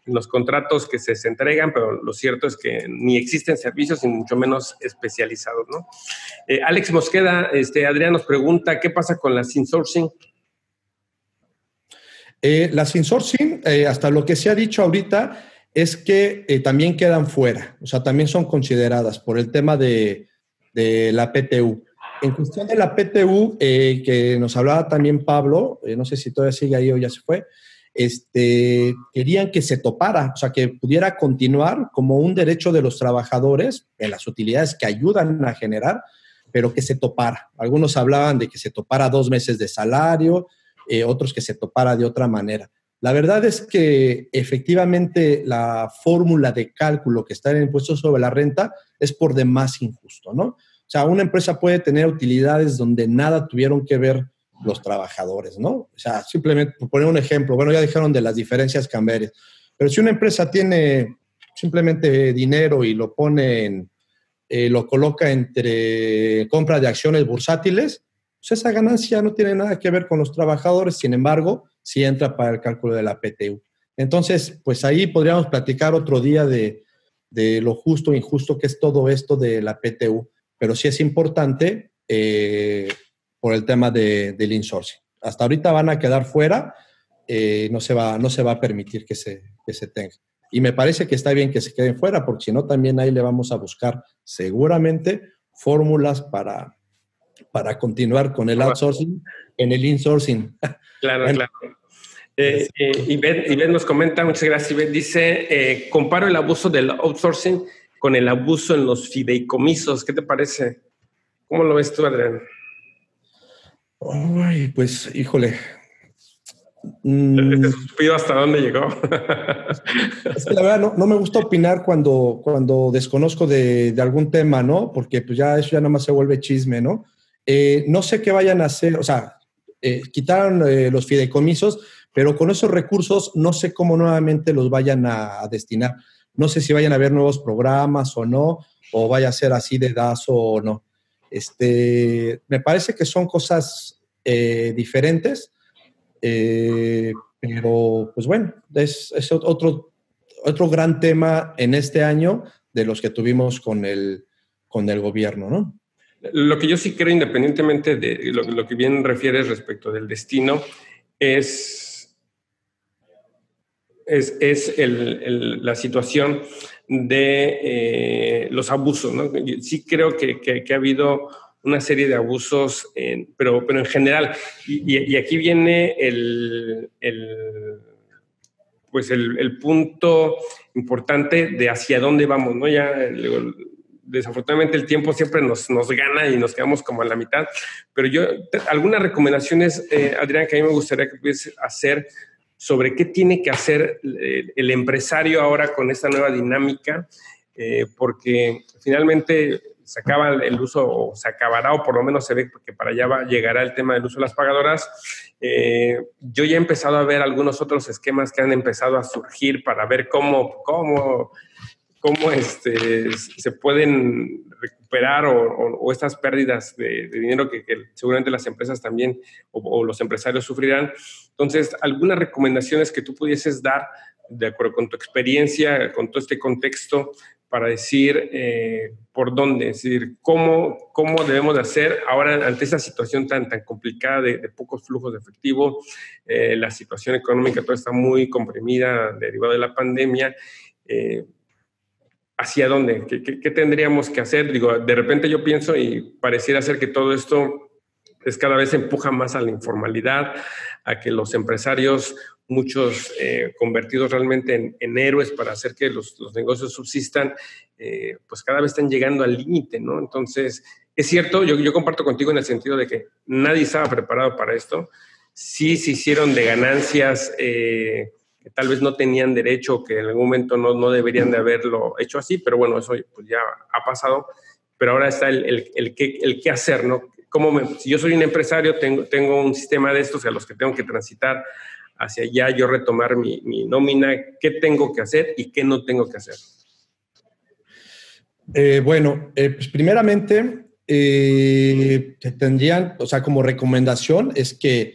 En los contratos que se entregan, pero lo cierto es que ni existen servicios y mucho menos especializados, ¿no? Alex Mosqueda, Adrián nos pregunta, ¿qué pasa con las insourcing? Las insourcing, hasta lo que se ha dicho ahorita, es que también quedan fuera, o sea, también son consideradas por el tema de la PTU. En cuestión de la PTU, que nos hablaba también Pablo, no sé si todavía sigue ahí o ya se fue, querían que se topara, o sea, que pudiera continuar como un derecho de los trabajadores en las utilidades que ayudan a generar, pero que se topara. Algunos hablaban de que se topara 2 meses de salario, otros que se topara de otra manera. La verdad es que efectivamente la fórmula de cálculo que está en el impuesto sobre la renta es por demás injusto, ¿no? O sea, una empresa puede tener utilidades donde nada tuvieron que ver los trabajadores, ¿no? O sea, simplemente, por poner un ejemplo, bueno, ya dijeron de las diferencias cambiarias, pero si una empresa tiene simplemente dinero y lo pone lo coloca entre compra de acciones bursátiles, pues esa ganancia no tiene nada que ver con los trabajadores, sin embargo, sí entra para el cálculo de la PTU. Entonces, pues ahí podríamos platicar otro día de lo justo e injusto que es todo esto de la PTU, pero sí es importante por el tema del insourcing. Hasta ahorita van a quedar fuera, no se va a permitir que se tenga. Y me parece que está bien que se queden fuera, porque si no, también ahí le vamos a buscar seguramente fórmulas para continuar con el outsourcing en el insourcing. Claro, bueno, claro. Ivette nos comenta, muchas gracias, Ivette, dice, comparo el abuso del outsourcing con el abuso en los fideicomisos. ¿Qué te parece? ¿Cómo lo ves tú, Adrián? Ay, pues, híjole. ¿Te suspido hasta dónde llegó? Es que la verdad no me gusta opinar cuando desconozco de algún tema, ¿no? Porque pues ya eso ya nomás se vuelve chisme, ¿no? No sé qué vayan a hacer, o sea, quitaron los fideicomisos, pero con esos recursos no sé cómo nuevamente los vayan a destinar. No sé si vayan a haber nuevos programas o no, o vaya a ser así de dazo o no. Me parece que son cosas diferentes, pero pues bueno, es otro gran tema en este año de los que tuvimos con el gobierno, ¿no? Lo que yo sí creo, independientemente de lo que bien refieres respecto del destino, es la situación de los abusos, ¿no? Sí creo que ha habido una serie de abusos, pero en general. Y aquí viene pues el punto importante de hacia dónde vamos, ¿no? Ya desafortunadamente el tiempo siempre nos gana y nos quedamos como a la mitad, pero algunas recomendaciones, Adrián, que a mí me gustaría que pudieses hacer sobre qué tiene que hacer el empresario ahora con esta nueva dinámica, porque finalmente se acaba el uso, o se acabará, o por lo menos se ve que para allá llegará el tema del uso de las pagadoras. Yo ya he empezado a ver algunos otros esquemas que han empezado a surgir para ver cómo se pueden recuperar o estas pérdidas de dinero que seguramente las empresas también o los empresarios sufrirán. Entonces, algunas recomendaciones que tú pudieses dar de acuerdo con tu experiencia, con todo este contexto, para decir por dónde, es decir, cómo debemos de hacer ahora ante esta situación tan complicada de pocos flujos de efectivo, la situación económica toda está muy comprimida derivada de la pandemia. ¿Hacia dónde? ¿Qué tendríamos que hacer? Digo, de repente yo pienso y pareciera ser que todo esto cada vez empuja más a la informalidad, a que los empresarios, muchos convertidos realmente en héroes para hacer que los negocios subsistan, pues cada vez están llegando al límite, ¿no? Entonces, es cierto, yo comparto contigo en el sentido de que nadie estaba preparado para esto. Sí se hicieron de ganancias que tal vez no tenían derecho, que en algún momento no deberían de haberlo hecho así, pero bueno, eso pues ya ha pasado. Pero ahora está el qué hacer, ¿no? Si yo soy un empresario, tengo un sistema de estos a los que tengo que transitar hacia allá, yo retomar mi nómina, ¿qué tengo que hacer y qué no tengo que hacer? Pues primeramente, tendrían, o sea, como recomendación es que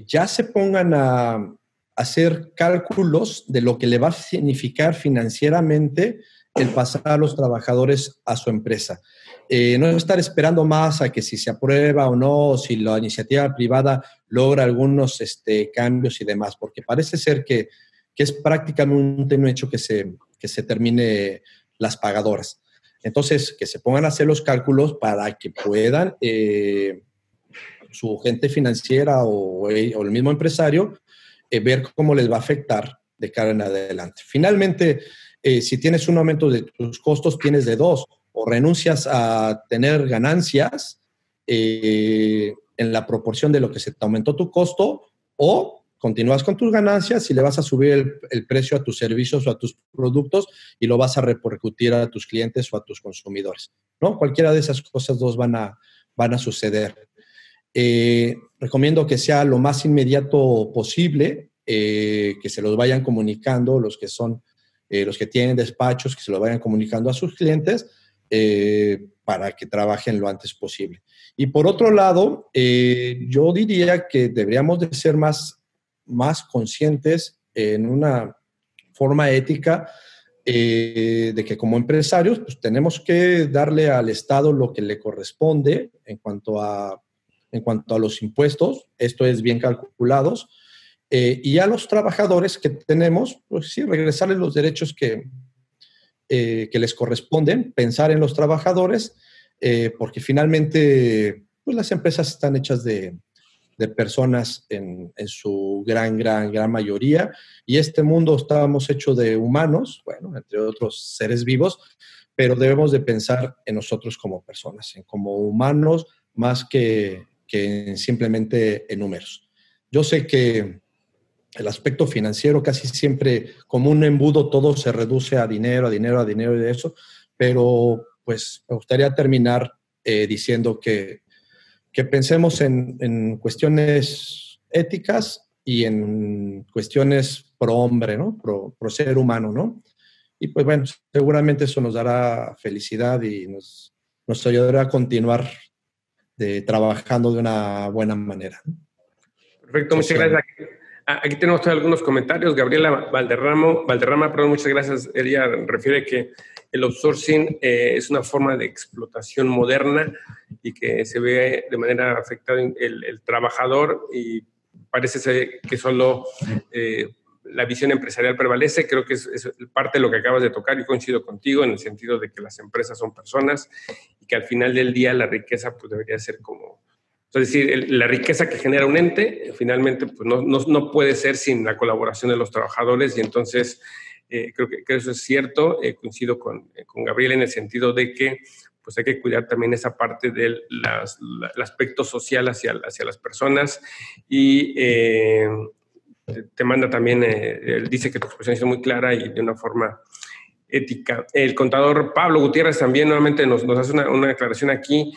ya se pongan a hacer cálculos de lo que le va a significar financieramente el pasar a los trabajadores a su empresa. No estar esperando más a que si se aprueba o no, si la iniciativa privada logra algunos cambios y demás, porque parece ser que es prácticamente un hecho que se termine las pagadoras. Entonces, que se pongan a hacer los cálculos para que puedan su gente financiera o el mismo empresario ver cómo les va a afectar de cara en adelante. Finalmente, si tienes un aumento de tus costos, tienes de dos: o renuncias a tener ganancias en la proporción de lo que se te aumentó tu costo, o continúas con tus ganancias y le vas a subir el precio a tus servicios o a tus productos y lo vas a repercutir a tus clientes o a tus consumidores, ¿no? Cualquiera de esas cosas dos van a suceder. Recomiendo que sea lo más inmediato posible, que se los vayan comunicando los que tienen despachos, que se lo vayan comunicando a sus clientes para que trabajen lo antes posible. Y por otro lado, yo diría que deberíamos de ser más conscientes en una forma ética de que como empresarios pues tenemos que darle al Estado lo que le corresponde en cuanto a los impuestos, esto es bien calculados, y a los trabajadores que tenemos, pues sí, regresarles los derechos que les corresponden, pensar en los trabajadores, porque finalmente pues las empresas están hechas de personas en su gran mayoría, y este mundo estábamos hechos de humanos, bueno, entre otros seres vivos, pero debemos de pensar en nosotros como personas, como humanos, más que simplemente en números. Yo sé que el aspecto financiero casi siempre, como un embudo, todo se reduce a dinero y de eso, pero pues me gustaría terminar diciendo que pensemos en cuestiones éticas y en cuestiones pro hombre, ¿no? Pro ser humano, ¿no? Y pues bueno, seguramente eso nos dará felicidad y nos ayudará a continuar trabajando de una buena manera, ¿no? Perfecto, muchas gracias. Aquí tenemos algunos comentarios. Gabriela Valderrama, perdón, muchas gracias. Ella refiere que el outsourcing es una forma de explotación moderna y que se ve de manera afectada el trabajador, y parece ser que solo la visión empresarial prevalece. Creo que es parte de lo que acabas de tocar, y coincido contigo en el sentido de que las empresas son personas y que al final del día la riqueza pues debería ser como... Es decir, la riqueza que genera un ente finalmente pues no puede ser sin la colaboración de los trabajadores, y entonces creo que eso es cierto. Coincido con Gabriel en el sentido de que pues hay que cuidar también esa parte del el aspecto social hacia las personas. Y te manda también, él dice que tu expresión es muy clara y de una forma ética. El contador Pablo Gutiérrez también nuevamente nos hace una aclaración aquí.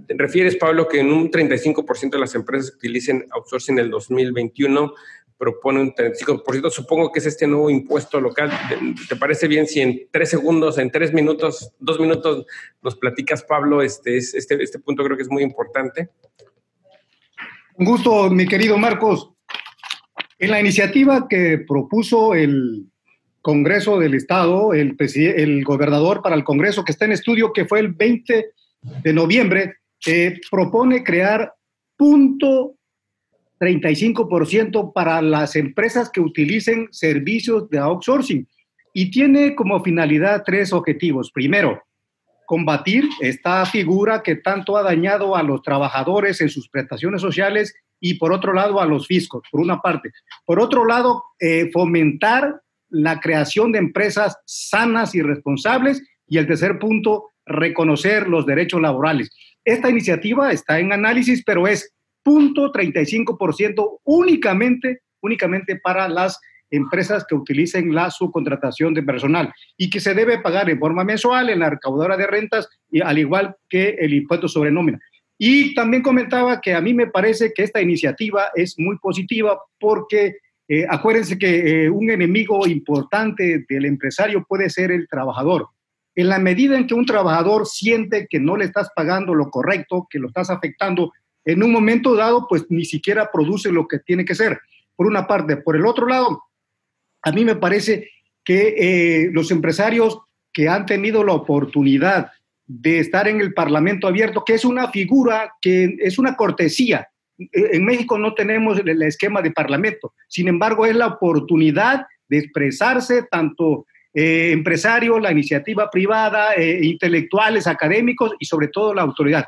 Refieres, Pablo, que en un 35% de las empresas que utilicen outsourcing en el 2021 propone un 35%. Supongo que es este nuevo impuesto local. ¿Te parece bien si en 3 segundos, en 3 minutos, 2 minutos nos platicas, Pablo? Este punto creo que es muy importante. Un gusto, mi querido Marcos. En la iniciativa que propuso el Congreso del Estado, el gobernador para el Congreso, que está en estudio, que fue el 20 de noviembre, propone crear 0.35% para las empresas que utilicen servicios de outsourcing, y tiene como finalidad 3 objetivos. Primero, combatir esta figura que tanto ha dañado a los trabajadores en sus prestaciones sociales, y por otro lado a los fiscos, por una parte. Por otro lado, fomentar la creación de empresas sanas y responsables, y el tercer punto, reconocer los derechos laborales. Esta iniciativa está en análisis, pero es 0.35% únicamente para las empresas que utilicen la subcontratación de personal, y que se debe pagar en forma mensual en la recaudadora de rentas, y al igual que el impuesto sobre nómina. Y también comentaba que a mí me parece que esta iniciativa es muy positiva porque acuérdense que un enemigo importante del empresario puede ser el trabajador. En la medida en que un trabajador siente que no le estás pagando lo correcto, que lo estás afectando, en un momento dado, pues ni siquiera produce lo que tiene que ser, por una parte. Por el otro lado, a mí me parece que los empresarios que han tenido la oportunidad de estar en el Parlamento Abierto, que es una figura, que es una cortesía. En México no tenemos el esquema de parlamento, sin embargo es la oportunidad de expresarse tanto empresarios, la iniciativa privada, intelectuales, académicos y sobre todo la autoridad.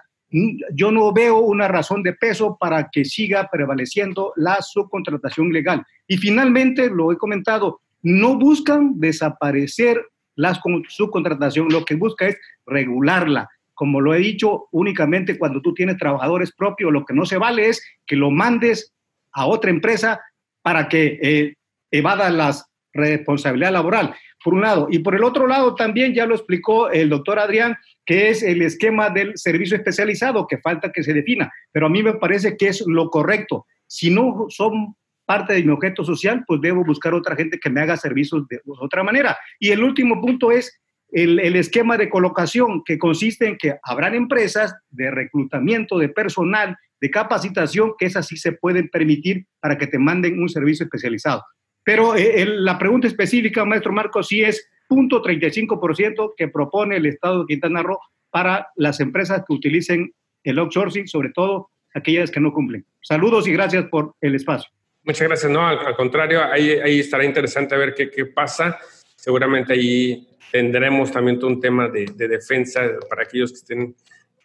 Yo no veo una razón de peso para que siga prevaleciendo la subcontratación ilegal. Y finalmente, lo he comentado, no buscan desaparecer la subcontratación, lo que busca es regularla. Como lo he dicho, únicamente cuando tú tienes trabajadores propios, lo que no se vale es que lo mandes a otra empresa para que evada la responsabilidad laboral, por un lado. Y por el otro lado también ya lo explicó el doctor Adrián, que es el esquema del servicio especializado, que falta que se defina, pero a mí me parece que es lo correcto. Si no son parte de mi objeto social, pues debo buscar otra gente que me haga servicios de otra manera. Y el último punto es el esquema de colocación, que consiste en que habrán empresas de reclutamiento de personal, de capacitación, que esas sí se pueden permitir para que te manden un servicio especializado. Pero la pregunta específica, maestro Marcos, sí es 0.35% que propone el Estado de Quintana Roo para las empresas que utilicen el outsourcing, sobre todo aquellas que no cumplen. Saludos y gracias por el espacio. Muchas gracias. No, al contrario, ahí estará interesante ver qué pasa. Seguramente ahí tendremos también todo un tema de defensa para aquellos que estén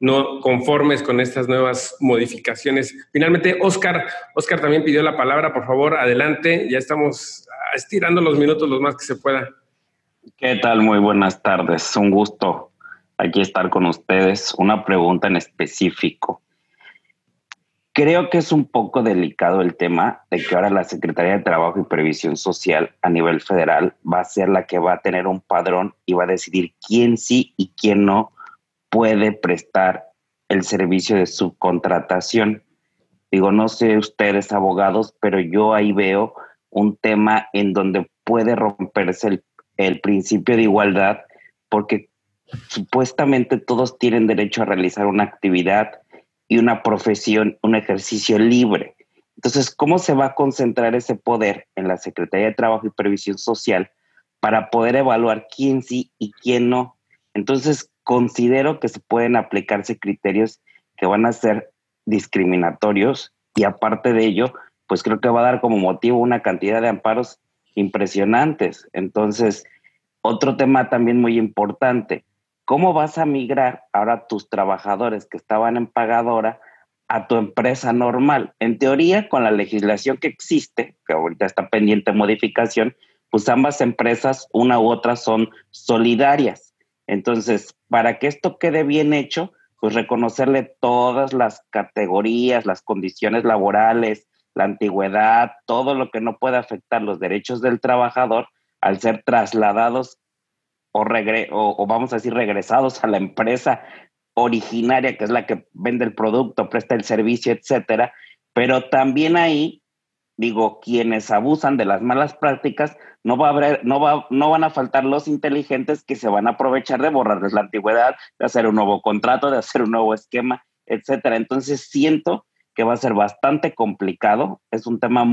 no conformes con estas nuevas modificaciones. Finalmente, Oscar también pidió la palabra. Por favor, adelante. Ya estamos estirando los minutos lo más que se pueda. ¿Qué tal? Muy buenas tardes. Un gusto aquí estar con ustedes. Una pregunta en específico. Creo que es un poco delicado el tema de que ahora la Secretaría de Trabajo y Previsión Social a nivel federal va a ser la que va a tener un padrón y va a decidir quién sí y quién no puede prestar el servicio de subcontratación. Digo, no sé ustedes abogados, pero yo ahí veo un tema en donde puede romperse el principio de igualdad, porque supuestamente todos tienen derecho a realizar una actividad y una profesión, un ejercicio libre. Entonces, ¿cómo se va a concentrar ese poder en la Secretaría de Trabajo y Previsión Social para poder evaluar quién sí y quién no? Entonces, considero que se pueden aplicarse criterios que van a ser discriminatorios y aparte de ello, pues creo que va a dar como motivo una cantidad de amparos impresionantes. Entonces, otro tema también muy importante, ¿cómo vas a migrar ahora tus trabajadores que estaban en pagadora a tu empresa normal? En teoría, con la legislación que existe, que ahorita está pendiente de modificación, pues ambas empresas, una u otra, son solidarias. Entonces, para que esto quede bien hecho, pues reconocerle todas las categorías, las condiciones laborales, la antigüedad, todo lo que no pueda afectar los derechos del trabajador al ser trasladados o vamos a decir regresados a la empresa originaria, que es la que vende el producto, presta el servicio, etcétera. Pero también ahí, digo, quienes abusan de las malas prácticas, no van a faltar los inteligentes que se van a aprovechar de borrarles la antigüedad, de hacer un nuevo contrato, de hacer un nuevo esquema, etcétera. Entonces siento que va a ser bastante complicado. Es un tema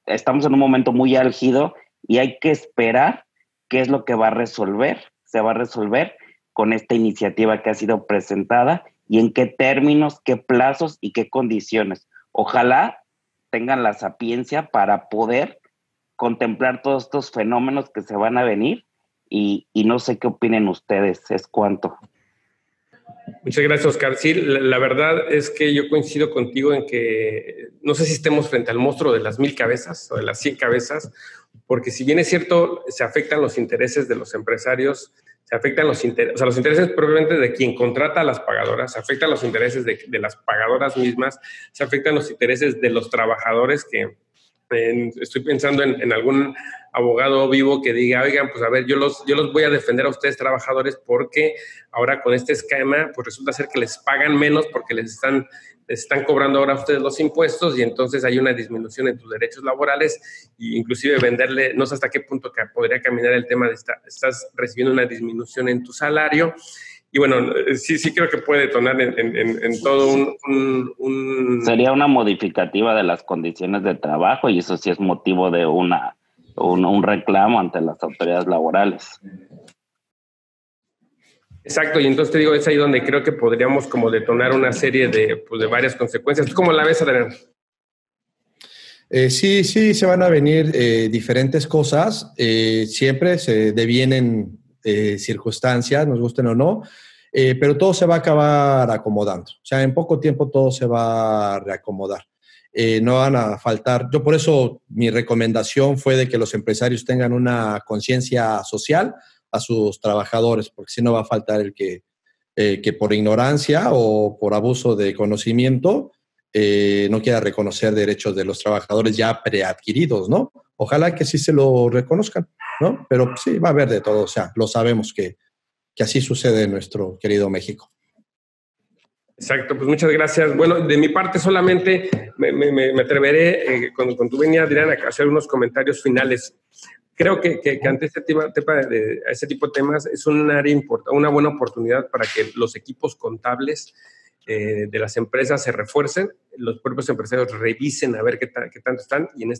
estamos en un momento muy álgido y hay que esperar qué es lo que va a resolver. Se va a resolver con esta iniciativa que ha sido presentada y en qué términos, qué plazos y qué condiciones. Ojalá tengan la sapiencia para poder contemplar todos estos fenómenos que se van a venir y no sé qué opinen ustedes, es cuanto. Muchas gracias, Oscar. Sí, la verdad es que yo coincido contigo en que no sé si estemos frente al monstruo de las 1000 cabezas o de las 100 cabezas, porque si bien es cierto, se afectan los intereses de los empresarios, se afectan los intereses probablemente de quien contrata a las pagadoras, se afectan los intereses de las pagadoras mismas, se afectan los intereses de los trabajadores que estoy pensando en algún abogado vivo que diga, oigan, pues a ver, yo los voy a defender a ustedes trabajadores porque ahora con este esquema, pues resulta ser que les pagan menos porque les están cobrando ahora a ustedes los impuestos y entonces hay una disminución en tus derechos laborales e inclusive venderle, no sé hasta qué punto que podría caminar el tema de estás recibiendo una disminución en tu salario. Y bueno, sí creo que puede detonar en todo un... Sería una modificativa de las condiciones de trabajo y eso sí es motivo de un reclamo ante las autoridades laborales. Exacto, y entonces te digo, es ahí donde creo que podríamos como detonar una serie de varias consecuencias. ¿Tú cómo la ves, Adrián? Sí, se van a venir diferentes cosas. Siempre se devienen circunstancias, nos gusten o no, pero todo se va a acabar acomodando. O sea, en poco tiempo todo se va a reacomodar. No van a faltar. Yo por eso mi recomendación fue de que los empresarios tengan una conciencia social a sus trabajadores, porque si no va a faltar el que por ignorancia o por abuso de conocimiento no quiera reconocer derechos de los trabajadores ya preadquiridos, ¿no? Ojalá que sí se lo reconozcan, ¿no? Pero sí, va a haber de todo, o sea, lo sabemos que así sucede en nuestro querido México. Exacto, pues muchas gracias. Bueno, de mi parte solamente me atreveré con tu venia, Adrián, a hacer unos comentarios finales. Creo que ante este tipo de temas es un área importante, una buena oportunidad para que los equipos contables de las empresas se refuercen, los propios empresarios revisen a ver qué tanto están y en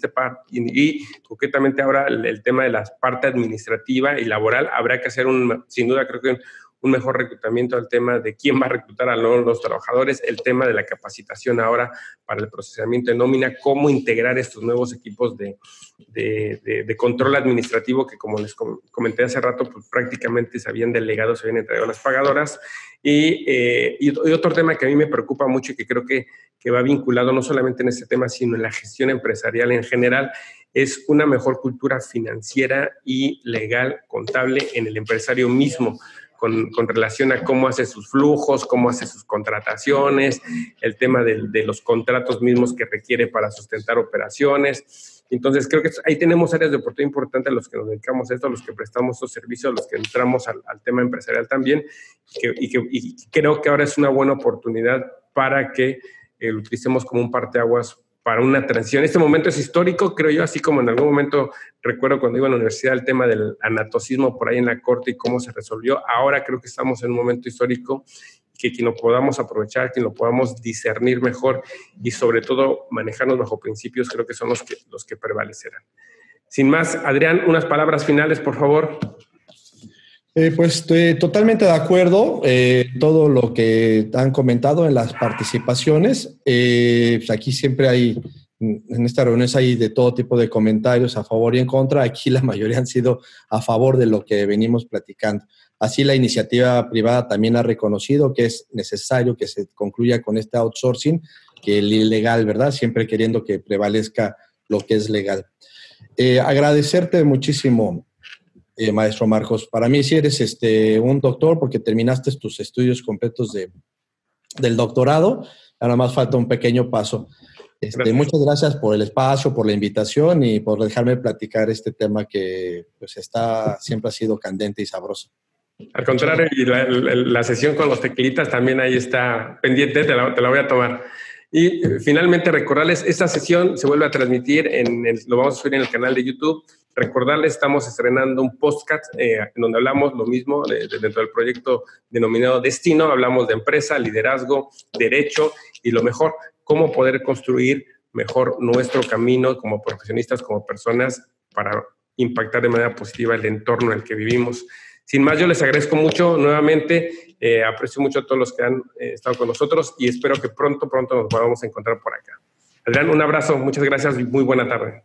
y concretamente ahora el tema de la parte administrativa y laboral habrá que hacer sin duda creo que un mejor reclutamiento al tema de quién va a reclutar a los trabajadores, el tema de la capacitación ahora para el procesamiento de nómina, cómo integrar estos nuevos equipos de control administrativo que, como les comenté hace rato, pues prácticamente se habían delegado, se habían entregado a las pagadoras. Y otro tema que a mí me preocupa mucho y que creo que va vinculado no solamente en este tema, sino en la gestión empresarial en general, es una mejor cultura financiera y legal, contable en el empresario mismo, con relación a cómo hace sus flujos, cómo hace sus contrataciones, el tema de los contratos mismos que requiere para sustentar operaciones. Entonces, creo que ahí tenemos áreas de oportunidad importantes a los que nos dedicamos a esto, a los que prestamos estos servicios, a los que entramos al tema empresarial también, y creo que ahora es una buena oportunidad para que lo utilicemos como un parteaguas para una transición. Este momento es histórico, creo yo, así como en algún momento recuerdo cuando iba a la universidad el tema del anatocismo por ahí en la corte y cómo se resolvió. Ahora creo que estamos en un momento histórico que quien lo podamos aprovechar, quien lo podamos discernir mejor y sobre todo manejarnos bajo principios, creo que son los que prevalecerán. Sin más, Adrián, unas palabras finales, por favor. Pues estoy totalmente de acuerdo todo lo que han comentado en las participaciones. Pues aquí siempre hay, en estas reuniones hay de todo tipo de comentarios a favor y en contra. Aquí la mayoría han sido a favor de lo que venimos platicando. Así la iniciativa privada también ha reconocido que es necesario que se concluya con este outsourcing, que el ilegal, ¿verdad? Siempre queriendo que prevalezca lo que es legal. Agradecerte muchísimo, maestro Marcos. Para mí sí eres un doctor porque terminaste tus estudios completos del doctorado. Ahora más falta un pequeño paso. Muchas gracias por el espacio, por la invitación y por dejarme platicar este tema que pues siempre ha sido candente y sabroso. Al contrario, y la sesión con los tequilitas también ahí está pendiente, te la voy a tomar. Y finalmente recordarles, esta sesión se vuelve a transmitir, lo vamos a subir en el canal de YouTube. Recordarles, estamos estrenando un podcast en donde hablamos lo mismo dentro del proyecto denominado Destino. Hablamos de empresa, liderazgo, derecho y lo mejor, cómo poder construir mejor nuestro camino como profesionistas, como personas, para impactar de manera positiva el entorno en el que vivimos. Sin más, yo les agradezco mucho nuevamente, aprecio mucho a todos los que han estado con nosotros y espero que pronto nos podamos encontrar por acá. Adrián, un abrazo, muchas gracias y muy buena tarde.